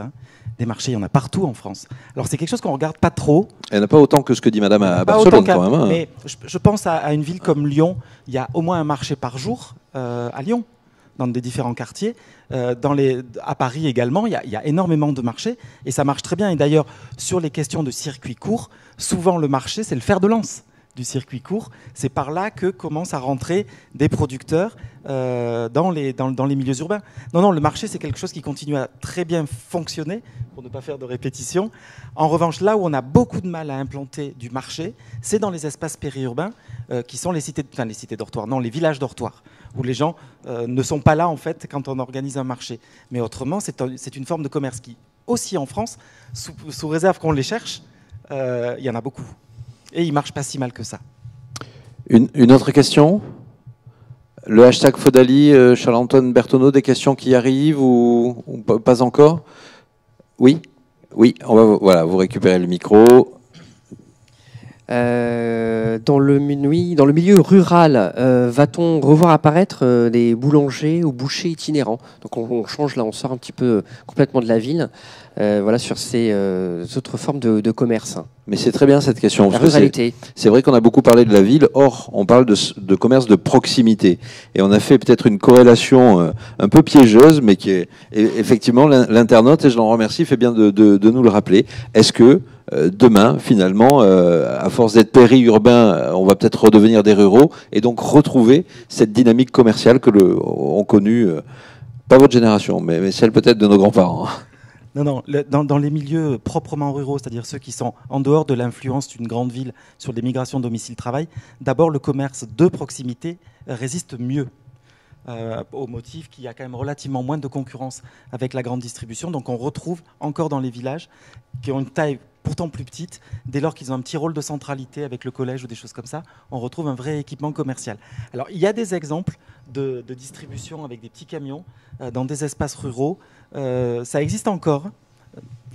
des marchés, il y en a partout en France. Alors c'est quelque chose qu'on ne regarde pas trop. Il n'y en a pas autant que ce que dit Madame à Barcelone quand même. Mais je pense à une ville comme Lyon, il y a au moins un marché par jour à Lyon, dans des différents quartiers. À Paris également, il y a énormément de marchés et ça marche très bien. Et d'ailleurs, sur les questions de circuit court, souvent le marché, c'est le fer de lance du circuit court. C'est par là que commencent à rentrer des producteurs dans les milieux urbains. Non, le marché, c'est quelque chose qui continue à très bien fonctionner, pour ne pas faire de répétition. En revanche, là où on a beaucoup de mal à implanter du marché, c'est dans les espaces périurbains, qui sont les cités dortoirs, non, les villages dortoirs, où les gens ne sont pas là, en fait, quand on organise un marché. Mais autrement, c'est une forme de commerce qui, aussi en France, sous réserve qu'on les cherche, il y en a beaucoup. Et il ne marche pas si mal que ça. Une autre question? Le hashtag Fodali, Charles-Antoine Berthonaud, des questions qui arrivent ou pas encore? Oui, voilà, vous récupérez le micro. Dans le milieu rural, va-t-on revoir apparaître des boulangers ou bouchers itinérants? Donc on change là, on sort un petit peu complètement de la ville, sur ces autres formes de commerce. Mais c'est très bien cette question. La ruralité. C'est vrai qu'on a beaucoup parlé de la ville, or on parle de commerce de proximité. Et on a fait peut-être une corrélation un peu piégeuse, mais qui est effectivement l'internaute, et je l'en remercie, fait bien de nous le rappeler. Est-ce que demain, finalement, à force d'être périurbain, on va peut-être redevenir des ruraux et donc retrouver cette dynamique commerciale que ont connue, pas votre génération, mais celle peut-être de nos grands-parents. Non, dans les milieux proprement ruraux, c'est-à-dire ceux qui sont en dehors de l'influence d'une grande ville sur les migrations domicile-travail, d'abord le commerce de proximité résiste mieux. au motif qu'il y a quand même relativement moins de concurrence avec la grande distribution. Donc on retrouve encore dans les villages qui ont une taille pourtant plus petite, dès lors qu'ils ont un petit rôle de centralité avec le collège ou des choses comme ça, on retrouve un vrai équipement commercial. Alors il y a des exemples de distribution avec des petits camions dans des espaces ruraux. Ça existe encore.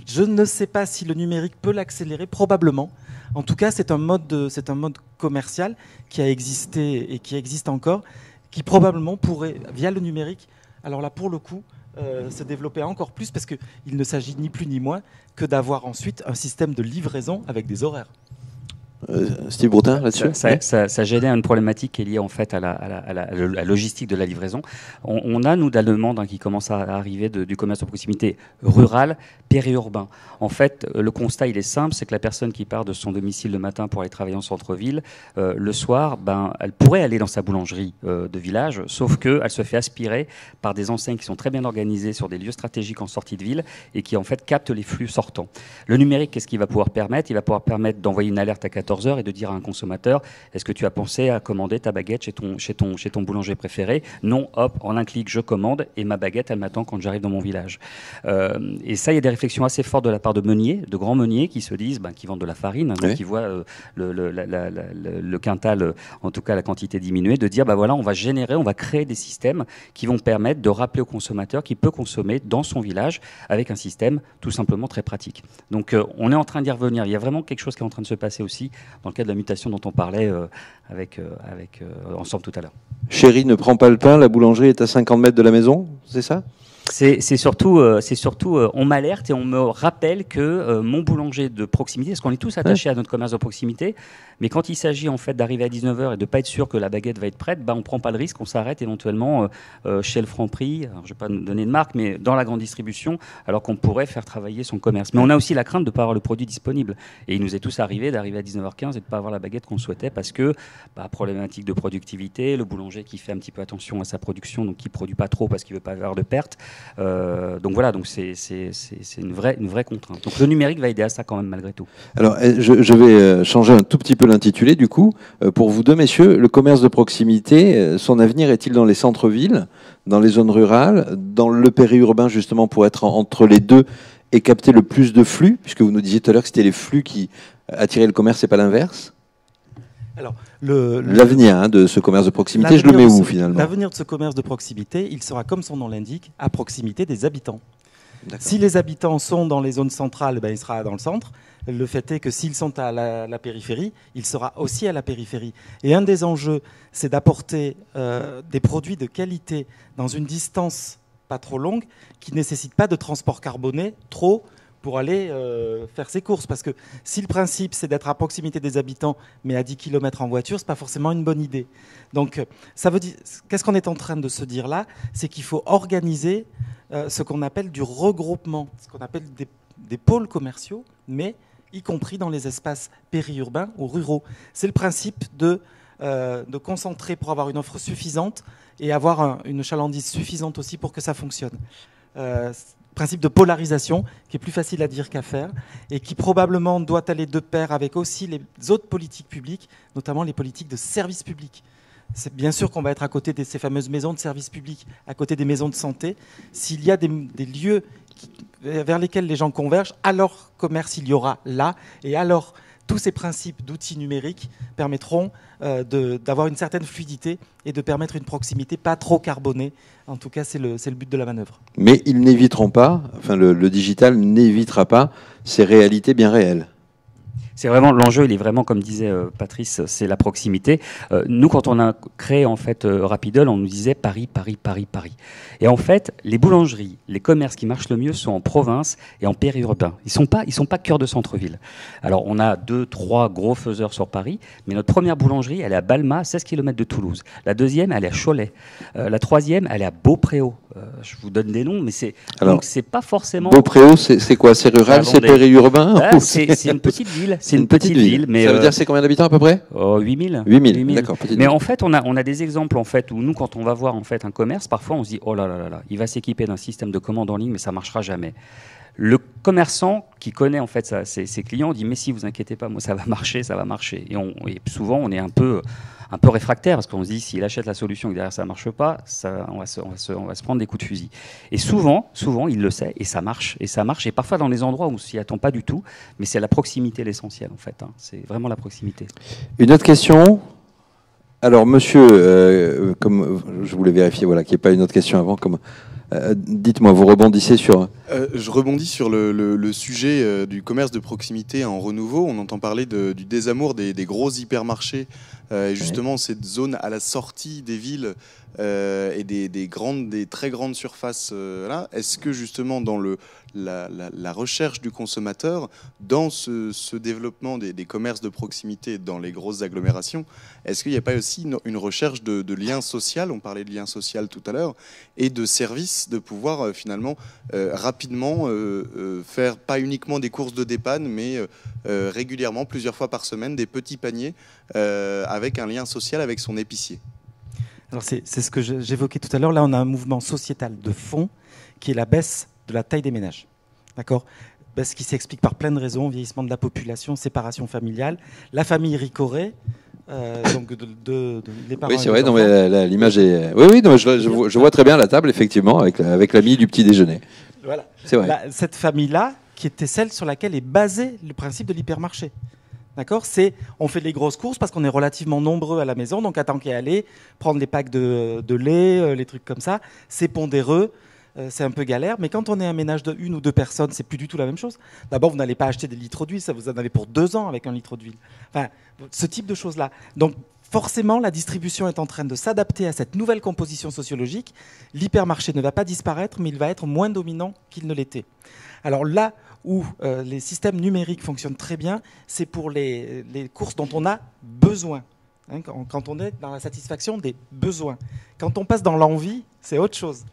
Je ne sais pas si le numérique peut l'accélérer, probablement. En tout cas, c'est un mode commercial qui a existé et qui existe encore, qui probablement pourrait, via le numérique, alors là pour le coup, se développer encore plus, parce qu'il ne s'agit ni plus ni moins que d'avoir ensuite un système de livraison avec des horaires. Steve Broutin, là-dessus. Ça gênait une problématique qui est liée en fait à la logistique de la livraison. On a, nous, de la demande qui commence à arriver du commerce de proximité rural, périurbain. En fait, le constat, il est simple, c'est que la personne qui part de son domicile le matin pour aller travailler en centre-ville, le soir, elle pourrait aller dans sa boulangerie de village, sauf qu'elle se fait aspirer par des enseignes qui sont très bien organisées sur des lieux stratégiques en sortie de ville et qui, en fait, captent les flux sortants. Le numérique, qu'est-ce qu'il va pouvoir permettre ? Il va pouvoir permettre d'envoyer une alerte à 14h et de dire à un consommateur, est-ce que tu as pensé à commander ta baguette chez ton boulanger préféré ? Non, hop, en un clic, je commande et ma baguette, elle m'attend quand j'arrive dans mon village. Et ça, il y a des réflexions assez fortes de la part de meuniers, de grands meuniers qui se disent, qui vendent de la farine, donc qui voient le quintal, en tout cas la quantité diminuer, de dire, voilà, on va créer des systèmes qui vont permettre de rappeler au consommateur qu'il peut consommer dans son village avec un système tout simplement très pratique. Donc on est en train d'y revenir. Il y a vraiment quelque chose qui est en train de se passer aussi dans le cadre de la mutation dont on parlait ensemble tout à l'heure. Chérie ne prend pas le pain, la boulangerie est à 50 mètres de la maison, c'est ça ? C'est surtout, on m'alerte et on me rappelle que mon boulanger de proximité, parce qu'on est tous attachés à notre commerce de proximité, mais quand il s'agit en fait d'arriver à 19h et de ne pas être sûr que la baguette va être prête, on ne prend pas le risque, on s'arrête éventuellement chez le Franprix, alors, je ne vais pas donner de marque, mais dans la grande distribution, alors qu'on pourrait faire travailler son commerce. Mais on a aussi la crainte de ne pas avoir le produit disponible. Et il nous est tous arrivé d'arriver à 19h15 et de ne pas avoir la baguette qu'on souhaitait parce que, problématique de productivité, le boulanger qui fait un petit peu attention à sa production, donc qui ne produit pas trop parce qu'il ne veut pas avoir de perte. Donc voilà, donc c'est une vraie contrainte. Donc le numérique va aider à ça quand même malgré tout. Alors je vais changer un tout petit peu l'intitulé du coup. Pour vous deux messieurs, le commerce de proximité, son avenir est-il dans les centres-villes, dans les zones rurales, dans le périurbain justement pour être entre les deux et capter le plus de flux, puisque vous nous disiez tout à l'heure que c'était les flux qui attiraient le commerce et pas l'inverse? Alors, l'avenir de ce commerce de proximité, je le mets où finalement? L'avenir de ce commerce de proximité, il sera, comme son nom l'indique, à proximité des habitants. Si les habitants sont dans les zones centrales, il sera dans le centre. Le fait est que s'ils sont à la périphérie, il sera aussi à la périphérie. Et un des enjeux, c'est d'apporter des produits de qualité dans une distance pas trop longue, qui ne nécessite pas de transport carboné trop pour aller faire ses courses. Parce que si le principe, c'est d'être à proximité des habitants, mais à 10 km en voiture, ce n'est pas forcément une bonne idée. Donc, ça veut dire, qu'est-ce qu'on est en train de se dire là? C'est qu'il faut organiser ce qu'on appelle du regroupement, ce qu'on appelle des pôles commerciaux, mais y compris dans les espaces périurbains ou ruraux. C'est le principe de concentrer pour avoir une offre suffisante et avoir une chalandise suffisante aussi pour que ça fonctionne. Principe de polarisation qui est plus facile à dire qu'à faire et qui probablement doit aller de pair avec aussi les autres politiques publiques, notamment les politiques de services publics. C'est bien sûr qu'on va être à côté de ces fameuses maisons de services publics, à côté des maisons de santé. S'il y a des lieux vers lesquels les gens convergent, alors commerce il y aura là, et alors tous ces principes d'outils numériques permettront d'avoir une certaine fluidité et de permettre une proximité pas trop carbonée. En tout cas, c'est le but de la manœuvre. Mais ils n'éviteront pas, enfin le digital n'évitera pas ces réalités bien réelles. C'est vraiment l'enjeu, il est vraiment, comme disait Patrice, c'est la proximité. Nous, quand on a créé en fait Rapidoll, on nous disait Paris, Paris, Paris, Paris. Et en fait, les boulangeries, les commerces qui marchent le mieux sont en province et en périurbain. Ils sont pas cœur de centre-ville. Alors, on a 2-3 gros faiseurs sur Paris, mais notre première boulangerie, elle est à Balma, 16 km de Toulouse. La deuxième, elle est à Cholet. La troisième, elle est à Beaupréau. Je vous donne des noms, mais donc c'est pas forcément. Beaupréau, c'est quoi? C'est rural, c'est périurbain? C'est une petite ville. C'est une petite ville, mais ça veut dire c'est combien d'habitants à peu près? 8000. 8000. D'accord. Mais en fait, on a des exemples en fait où nous, quand on va voir en fait un commerce, parfois on se dit oh là là là là, il va s'équiper d'un système de commande en ligne, mais ça marchera jamais. Le commerçant qui connaît en fait ses clients dit mais si vous inquiétez pas, moi ça va marcher, ça va marcher. Et souvent on est un peu réfractaire parce qu'on se dit s'il achète la solution et que derrière ça marche pas, on va se prendre des coups de fusil. Et souvent il le sait et ça marche et parfois dans les endroits où on s'y attend pas du tout, mais c'est la proximité l'essentiel en fait. C'est vraiment la proximité. Une autre question. Alors monsieur, comme je voulais vérifier voilà qu'il n'y ait pas une autre question avant comme. Dites-moi, vous rebondissez sur... Je rebondis sur le sujet du commerce de proximité en renouveau. On entend parler du désamour des gros hypermarchés et justement cette zone à la sortie des villes et des très grandes surfaces. Là. Est-ce que justement dans la recherche du consommateur, dans ce développement des commerces de proximité dans les grosses agglomérations, est-ce qu'il n'y a pas aussi une recherche de lien social, on parlait de lien social tout à l'heure, et de services, de pouvoir finalement rapidement faire pas uniquement des courses de dépanne, mais régulièrement, plusieurs fois par semaine, des petits paniers avec un lien social avec son épicier. Alors c'est ce que j'évoquais tout à l'heure. Là, on a un mouvement sociétal de fond qui est la baisse de la taille des ménages. D'accord ? Baisse qui s'explique par plein de raisons, vieillissement de la population, séparation familiale, la famille ricorée. Donc les parents. Oui, c'est vrai. Non, mais l'image est. Oui, non, je vois très bien la table, effectivement, avec l'ami du petit déjeuner. Voilà. C'est vrai. Cette famille-là, qui était celle sur laquelle est basé le principe de l'hypermarché. D'accord ? On fait les grosses courses parce qu'on est relativement nombreux à la maison, donc à tant qu'à aller prendre les packs de lait, les trucs comme ça, c'est pondéreux. C'est un peu galère, mais quand on est un ménage de 1 ou 2 personnes, c'est plus du tout la même chose. D'abord, vous n'allez pas acheter des litres d'huile, ça vous en avez pour 2 ans avec un litre d'huile. Enfin, ce type de choses-là. Donc, forcément, la distribution est en train de s'adapter à cette nouvelle composition sociologique. L'hypermarché ne va pas disparaître, mais il va être moins dominant qu'il ne l'était. Alors là où les systèmes numériques fonctionnent très bien, c'est pour les courses dont on a besoin. Hein, quand on est dans la satisfaction des besoins. Quand on passe dans l'envie, c'est autre chose.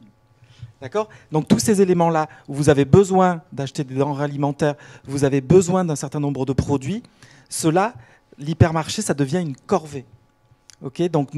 D'accord ? Donc tous ces éléments-là, où vous avez besoin d'acheter des denrées alimentaires, vous avez besoin d'un certain nombre de produits, cela, l'hypermarché, ça devient une corvée. Okay ? Donc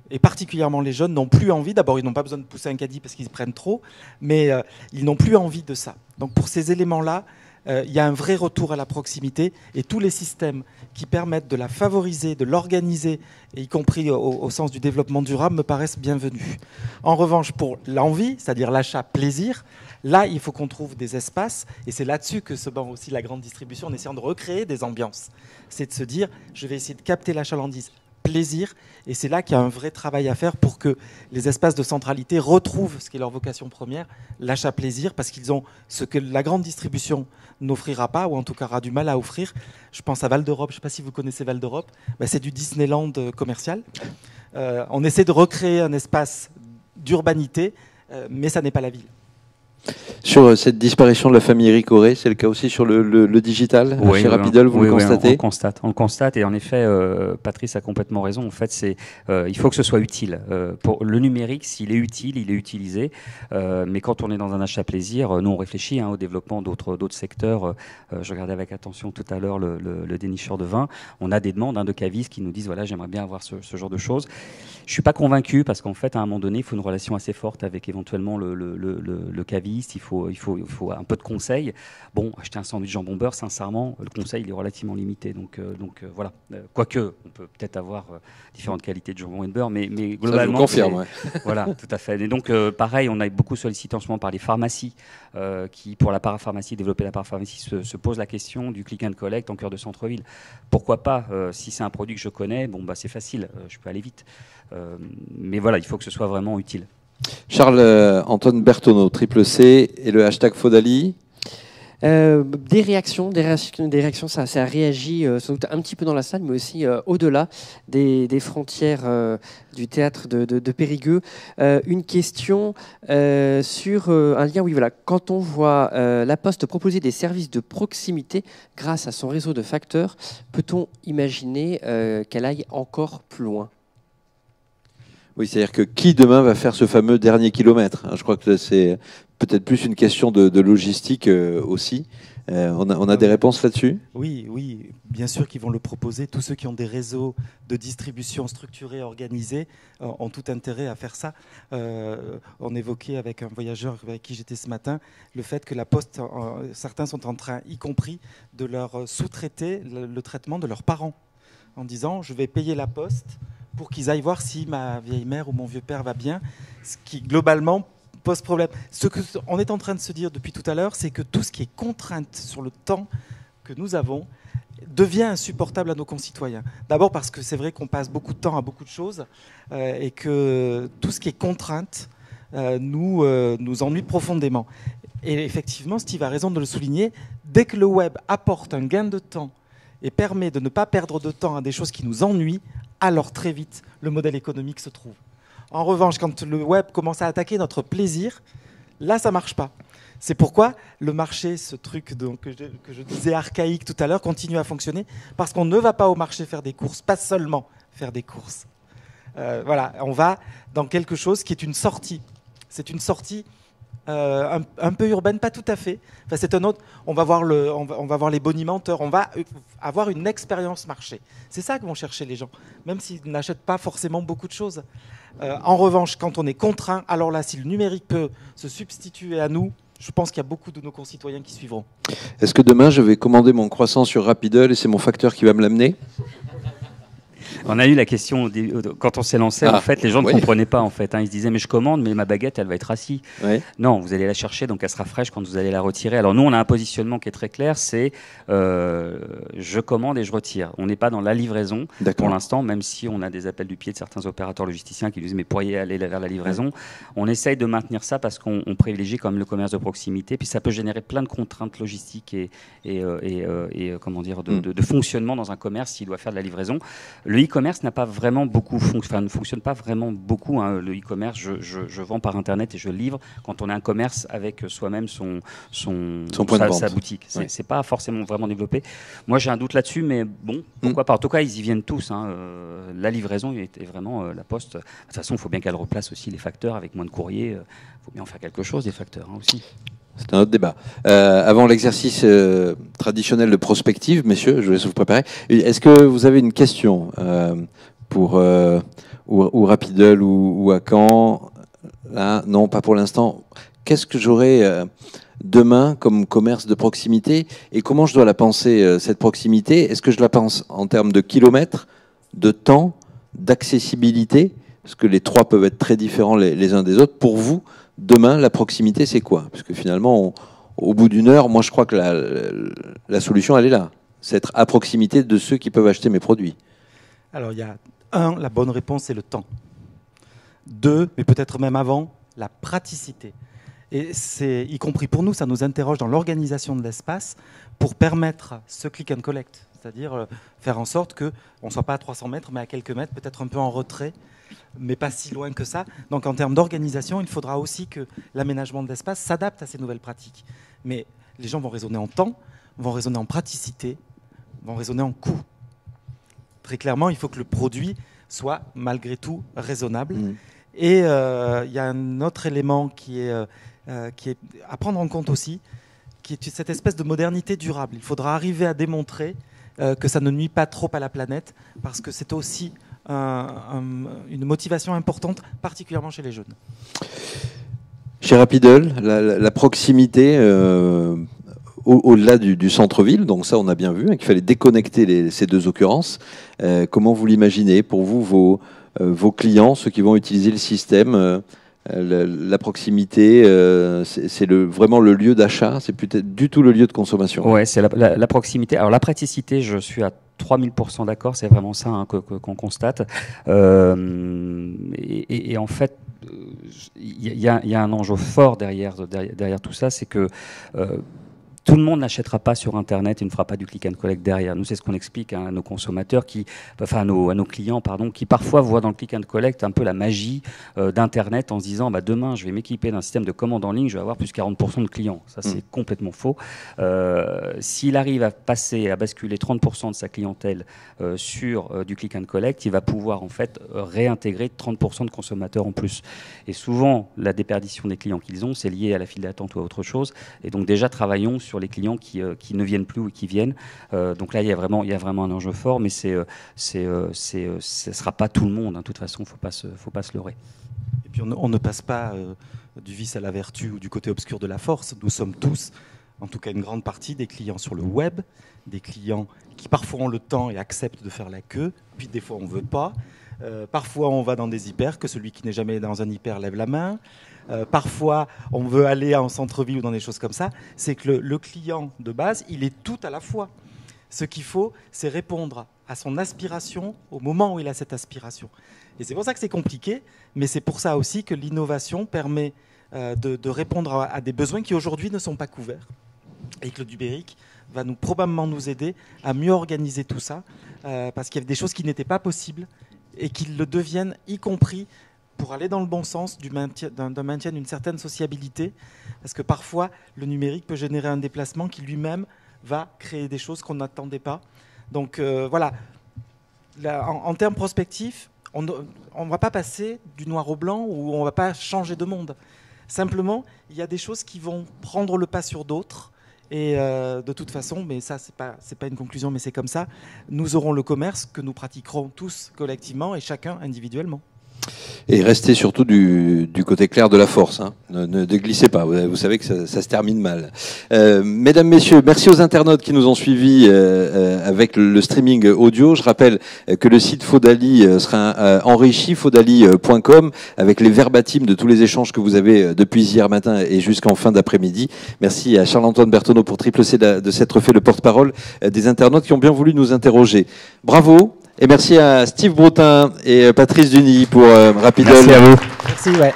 et particulièrement les jeunes, n'ont plus envie. D'abord, ils n'ont pas besoin de pousser un caddie parce qu'ils prennent trop, mais ils n'ont plus envie de ça. Donc pour ces éléments-là, il y a un vrai retour à la proximité et tous les systèmes qui permettent de la favoriser, de l'organiser, y compris au sens du développement durable, me paraissent bienvenus. En revanche, pour l'envie, c'est-à-dire l'achat plaisir, là, il faut qu'on trouve des espaces, et c'est là-dessus que se bat aussi la grande distribution, en essayant de recréer des ambiances. C'est de se dire, je vais essayer de capter la chalandise plaisir, et c'est là qu'il y a un vrai travail à faire pour que les espaces de centralité retrouvent ce qui est leur vocation première, l'achat plaisir, parce qu'ils ont ce que la grande distribution n'offrira pas, ou en tout cas aura du mal à offrir. Je pense à Val d'Europe, je ne sais pas si vous connaissez Val d'Europe, c'est du Disneyland commercial. On essaie de recréer un espace d'urbanité, mais ça n'est pas la ville. Sur cette disparition de la famille ricorée, c'est le cas aussi sur le digital, oui, chez Rapidol, vous le constatez ? On le constate, et en effet, Patrice a complètement raison. En fait, il faut que ce soit utile. Pour le numérique, s'il est utile, il est utilisé. Mais quand on est dans un achat plaisir, nous on réfléchit au développement d'autres secteurs. Je regardais avec attention tout à l'heure le dénicheur de vin. On a des demandes de cavistes qui nous disent voilà, j'aimerais bien avoir ce genre de choses. Je suis pas convaincu parce qu'en fait, à un moment donné, il faut une relation assez forte avec éventuellement le caviste. Il faut un peu de conseil. Bon, acheter un sandwich jambon beurre, sincèrement, le conseil il est relativement limité. Donc voilà. Quoique, on peut peut-être avoir différentes qualités de jambon et de beurre, mais globalement, ça, je vous confirme, ouais. Voilà, tout à fait. Et donc, pareil, on a beaucoup sollicité en ce moment par les pharmacies qui, pour la parapharmacie, développer la parapharmacie, se posent la question du click and collect en cœur de centre-ville. Pourquoi pas si c'est un produit que je connais, c'est facile, je peux aller vite. Mais voilà, il faut que ce soit vraiment utile. Charles-Antoine Bertoneau, Triple C et le hashtag Fodali. Des réactions, ça réagit sans doute un petit peu dans la salle, mais aussi au-delà des frontières du théâtre de Périgueux. Une question sur un lien, oui voilà, quand on voit la Poste proposer des services de proximité grâce à son réseau de facteurs, peut-on imaginer qu'elle aille encore plus loin ? Oui, c'est-à-dire que qui demain va faire ce fameux dernier kilomètre, hein? Je crois que c'est peut-être plus une question de logistique aussi. On a des réponses là-dessus? Oui, oui, bien sûr qu'ils vont le proposer. Tous ceux qui ont des réseaux de distribution structurés, organisés, ont tout intérêt à faire ça. On évoquait avec un voyageur avec qui j'étais ce matin le fait que la Poste, certains sont en train, y compris, de leur sous-traiter le traitement de leurs parents, en disant je vais payer la Poste pour qu'ils aillent voir si ma vieille mère ou mon vieux père va bien, ce qui globalement pose problème. Ce qu'on est en train de se dire depuis tout à l'heure, c'est que tout ce qui est contrainte sur le temps que nous avons devient insupportable à nos concitoyens. D'abord parce que c'est vrai qu'on passe beaucoup de temps à beaucoup de choses et que tout ce qui est contrainte nous ennuie profondément. Et effectivement, Steve a raison de le souligner, dès que le web apporte un gain de temps et permet de ne pas perdre de temps à des choses qui nous ennuient, alors très vite, le modèle économique se trouve. En revanche, quand le web commence à attaquer notre plaisir, là, ça ne marche pas. C'est pourquoi le marché, ce truc que je disais archaïque tout à l'heure, continue à fonctionner, parce qu'on ne va pas au marché faire des courses, pas seulement faire des courses. Voilà, on va dans quelque chose qui est une sortie. C'est une sortie un peu urbaine, pas tout à fait. Enfin, c'est un autre. On va voir les bonimenteurs. On va avoir une expérience marché. C'est ça que vont chercher les gens, même s'ils n'achètent pas forcément beaucoup de choses. En revanche, quand on est contraint, alors là, si le numérique peut se substituer à nous, je pense qu'il y a beaucoup de nos concitoyens qui suivront. Est-ce que demain, je vais commander mon croissant sur Rapideul et c'est mon facteur qui va me l'amener? On a eu la question quand on s'est lancé. En fait, les gens ne comprenaient pas. En fait, ils se disaient mais je commande, mais ma baguette, elle va être assise. Ouais. Non, vous allez la chercher, donc elle sera fraîche quand vous allez la retirer. Alors nous, on a un positionnement qui est très clair. C'est je commande et je retire. On n'est pas dans la livraison pour l'instant, même si on a des appels du pied de certains opérateurs logisticiens qui nous disent mais pourriez aller vers la livraison. Ouais. On essaye de maintenir ça parce qu'on privilégie quand même le commerce de proximité. Puis ça peut générer plein de contraintes logistiques et comment dire de fonctionnement dans un commerce s'il doit faire de la livraison. Le e-commerce n'a pas vraiment beaucoup ne fonctionne pas vraiment beaucoup. Le e-commerce, je vends par internet et je livre quand on a un commerce avec soi-même son point de vente. Sa boutique. C'est pas forcément vraiment développé. Moi, j'ai un doute là-dessus, mais bon, pourquoi pas. En tout cas, ils y viennent tous. La livraison est vraiment la Poste. De toute façon, il faut bien qu'elle replace aussi les facteurs avec moins de courrier. Il faut bien en faire quelque chose des facteurs aussi. C'est un autre débat. Avant l'exercice traditionnel de prospective, messieurs, je vais vous préparer. Est-ce que vous avez une question pour ou Rapideul ou Acan? Là, non, pas pour l'instant. Qu'est-ce que j'aurai demain comme commerce de proximité et comment je dois la penser, cette proximité? Est-ce que je la pense en termes de kilomètres, de temps, d'accessibilité? Parce que les trois peuvent être très différents les uns des autres. Pour vous, demain, la proximité, c'est quoi? Parce que finalement, au bout d'une heure, moi, je crois que la solution, elle est là. C'est être à proximité de ceux qui peuvent acheter mes produits. Alors, il y a la bonne réponse, c'est le temps. 2, mais peut-être même avant, la praticité. Et c'est, y compris pour nous, ça nous interroge dans l'organisation de l'espace pour permettre ce click and collect. C'est-à-dire faire en sorte qu'on ne soit pas à 300 mètres, mais à quelques mètres, peut-être un peu en retrait, mais pas si loin que ça. Donc en termes d'organisation, il faudra aussi que l'aménagement de l'espace s'adapte à ces nouvelles pratiques. Mais les gens vont raisonner en temps, vont raisonner en praticité, vont raisonner en coût. Très clairement, il faut que le produit soit malgré tout raisonnable. Et il y a un autre élément qui est à prendre en compte aussi, qui est cette espèce de modernité durable. Il faudra arriver à démontrer que ça ne nuit pas trop à la planète, parce que c'est aussi une motivation importante, particulièrement chez les jeunes. Chez Rapideul, la proximité au-delà du centre-ville, donc ça on a bien vu, qu'il fallait déconnecter ces deux occurrences. Comment vous l'imaginez pour vous, vos clients, ceux qui vont utiliser le système, la proximité, c'est vraiment le lieu d'achat, c'est peut-être du tout le lieu de consommation. Ouais, c'est la proximité. Alors la praticité, je suis à 3000% d'accord, c'est vraiment ça qu'on constate. Et en fait, il y a un enjeu fort derrière tout ça, c'est que tout le monde n'achètera pas sur Internet et ne fera pas du click and collect derrière. Nous, c'est ce qu'on explique à nos consommateurs, à nos clients, qui parfois voient dans le click and collect un peu la magie d'Internet en se disant demain, je vais m'équiper d'un système de commande en ligne, je vais avoir plus 40% de clients. Ça, c'est complètement faux. S'il arrive à basculer 30% de sa clientèle sur du click and collect, il va pouvoir en fait réintégrer 30% de consommateurs en plus. Et souvent, la déperdition des clients qu'ils ont, c'est lié à la file d'attente ou à autre chose. Et donc déjà, travaillons sur les clients qui ne viennent plus ou qui viennent. Donc là, il y a vraiment un enjeu fort, mais ce ne sera pas tout le monde. De toute façon, il ne faut pas se leurrer. Et puis on ne passe pas du vice à la vertu ou du côté obscur de la force. Nous sommes tous, en tout cas une grande partie, des clients sur le web, des clients qui parfois ont le temps et acceptent de faire la queue, puis des fois on ne veut pas. Parfois on va dans des hyper, que celui qui n'est jamais dans un hyper lève la main. Parfois, on veut aller en centre-ville ou dans des choses comme ça. C'est que le client de base, il est tout à la fois. Ce qu'il faut, c'est répondre à son aspiration au moment où il a cette aspiration. Et c'est pour ça que c'est compliqué, mais c'est pour ça aussi que l'innovation permet de répondre à des besoins qui aujourd'hui ne sont pas couverts. Et que le numérique va probablement nous aider à mieux organiser tout ça, parce qu'il y avait des choses qui n'étaient pas possibles et qui le deviennent, y compris pour aller dans le bon sens d'un maintien d'une certaine sociabilité, parce que parfois le numérique peut générer un déplacement qui lui-même va créer des choses qu'on n'attendait pas. Donc voilà, en termes prospectifs, on ne va pas passer du noir au blanc ou on ne va pas changer de monde. Simplement, il y a des choses qui vont prendre le pas sur d'autres. Et de toute façon, mais ça, c'est pas une conclusion, mais c'est comme ça, nous aurons le commerce que nous pratiquerons tous collectivement et chacun individuellement. Et restez surtout du côté clair de la force. Hein. Ne déglissez pas, vous savez que ça se termine mal. Mesdames, Messieurs, merci aux internautes qui nous ont suivis avec le streaming audio. Je rappelle que le site Faudali sera enrichi, faudali.com, avec les verbatims de tous les échanges que vous avez depuis hier matin et jusqu'en fin d'après-midi. Merci à Charles-Antoine Berthonneau pour Triple C de s'être fait le porte-parole des internautes qui ont bien voulu nous interroger. Bravo! Et merci à Steve Broutin et Patrice Duny pour Rapidol. Merci à vous. Merci, ouais.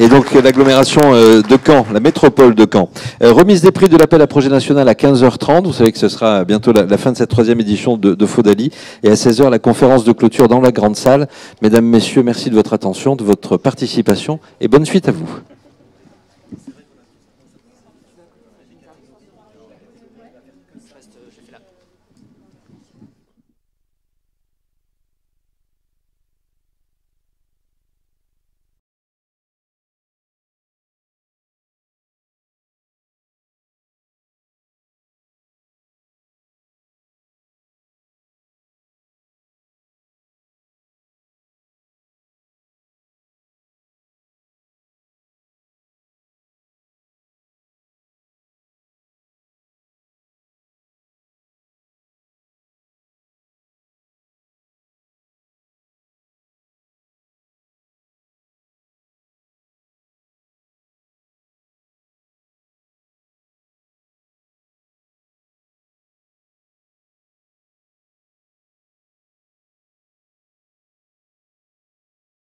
Et donc l'agglomération de Caen, la métropole de Caen. Remise des prix de l'appel à projet national à 15h30. Vous savez que ce sera bientôt la fin de cette 3e édition de Faudali. Et à 16h, la conférence de clôture dans la grande salle. Mesdames, Messieurs, merci de votre attention, de votre participation et bonne suite à vous.